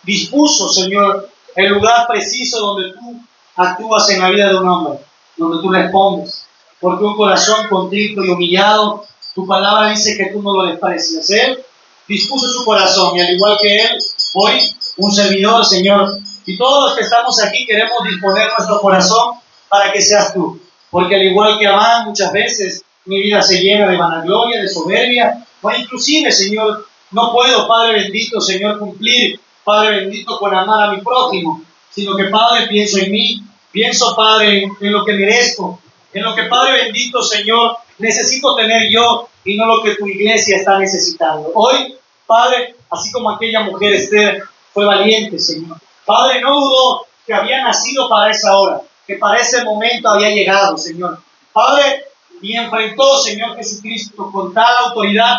dispuso, Señor, el lugar preciso donde tú actúas en la vida de un hombre, donde tú respondes. Porque un corazón contrito y humillado, tu palabra dice que tú no lo desprecias. Él dispuso su corazón y al igual que él, hoy un servidor, Señor, y todos los que estamos aquí queremos disponer nuestro corazón para que seas tú. Porque al igual que Amán, muchas veces mi vida se llena de vanagloria, de soberbia, o inclusive, Señor, No puedo, Padre bendito, Señor, cumplir, Padre bendito, con amar a mi prójimo, sino que, Padre, pienso en mí, pienso, Padre, en lo que merezco, en lo que, Padre bendito, Señor, necesito tener yo y no lo que tu iglesia está necesitando. Hoy, Padre, así como aquella mujer Esther fue valiente, Señor. Padre, no dudó que había nacido para esa hora, que para ese momento había llegado, Señor. Padre, y enfrentó, Señor Jesucristo, con tal autoridad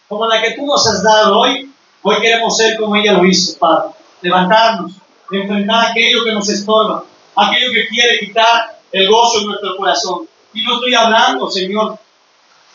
como la que tú nos has dado hoy. Hoy queremos ser como ella lo hizo, Padre. Levantarnos, enfrentar aquello que nos estorba, aquello que quiere quitar el gozo en nuestro corazón. Y no estoy hablando, Señor,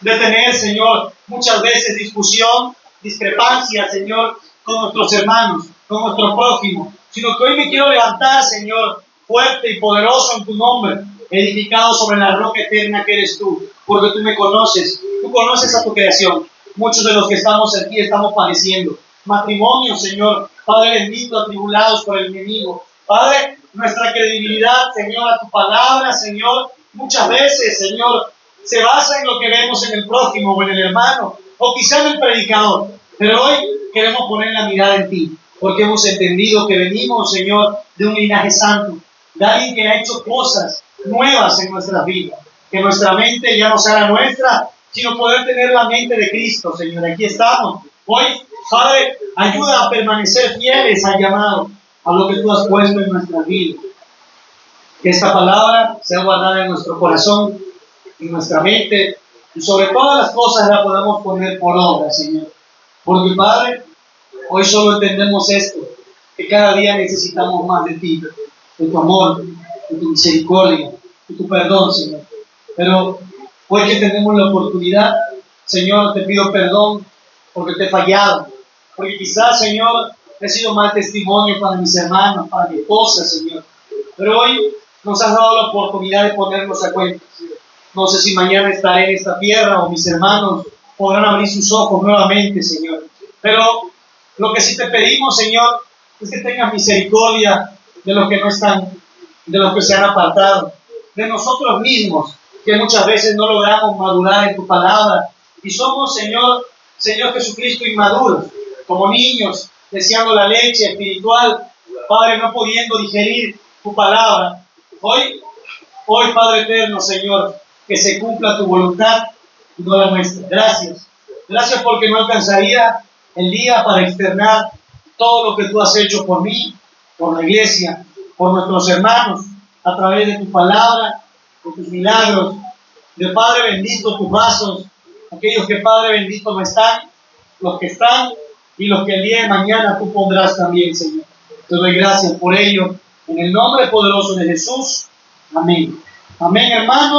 de tener, Señor, muchas veces discusión, discrepancia, Señor, con nuestros hermanos, con nuestro prójimo, sino que hoy me quiero levantar, Señor, fuerte y poderoso en tu nombre, edificado sobre la roca eterna que eres tú, porque tú me conoces, tú conoces a tu creación. Muchos de los que estamos aquí estamos padeciendo matrimonios, Señor, Padre bendito, atribulados por el enemigo. Padre, nuestra credibilidad, Señor, a tu palabra, Señor, muchas veces, Señor, se basa en lo que vemos en el prójimo o en el hermano, o quizá en el predicador. Pero hoy queremos poner la mirada en ti, porque hemos entendido que venimos, Señor, de un linaje santo, de alguien que ha hecho cosas nuevas en nuestras vidas, que nuestra mente ya no sea la nuestra, sino poder tener la mente de Cristo, Señor. Aquí estamos. Hoy, Padre, ayuda a permanecer fieles al llamado, a lo que tú has puesto en nuestras vidas. Que esta palabra sea guardada en nuestro corazón, en nuestra mente, y sobre todas las cosas la podamos poner por obra, Señor. Porque, Padre, hoy solo entendemos esto, que cada día necesitamos más de ti, de tu amor, de tu misericordia, de tu perdón, Señor. Pero hoy que tenemos la oportunidad, Señor, te pido perdón porque te he fallado, porque quizás, Señor, he sido mal testimonio para mis hermanos, para mi esposa, Señor. Pero hoy nos has dado la oportunidad de ponernos a cuenta. No sé si mañana estaré en esta tierra o mis hermanos podrán abrir sus ojos nuevamente, Señor. Pero lo que sí te pedimos, Señor, es que tengas misericordia de los que no están, de los que se han apartado, de nosotros mismos, que muchas veces no logramos madurar en tu palabra y somos, Señor Jesucristo, inmaduros, como niños, deseando la leche espiritual, Padre, no pudiendo digerir tu palabra. Hoy, Padre eterno, Señor, que se cumpla tu voluntad y no la nuestra. Gracias. Gracias porque no alcanzaría el día para externar todo lo que tú has hecho por mí, por la iglesia, por nuestros hermanos, a través de tu palabra, de tus milagros, de Padre bendito, tus vasos, aquellos que, Padre bendito, no están, los que están y los que el día de mañana tú pondrás también, Señor. Te doy gracias por ello, en el nombre poderoso de Jesús. Amén. Amén, hermanos.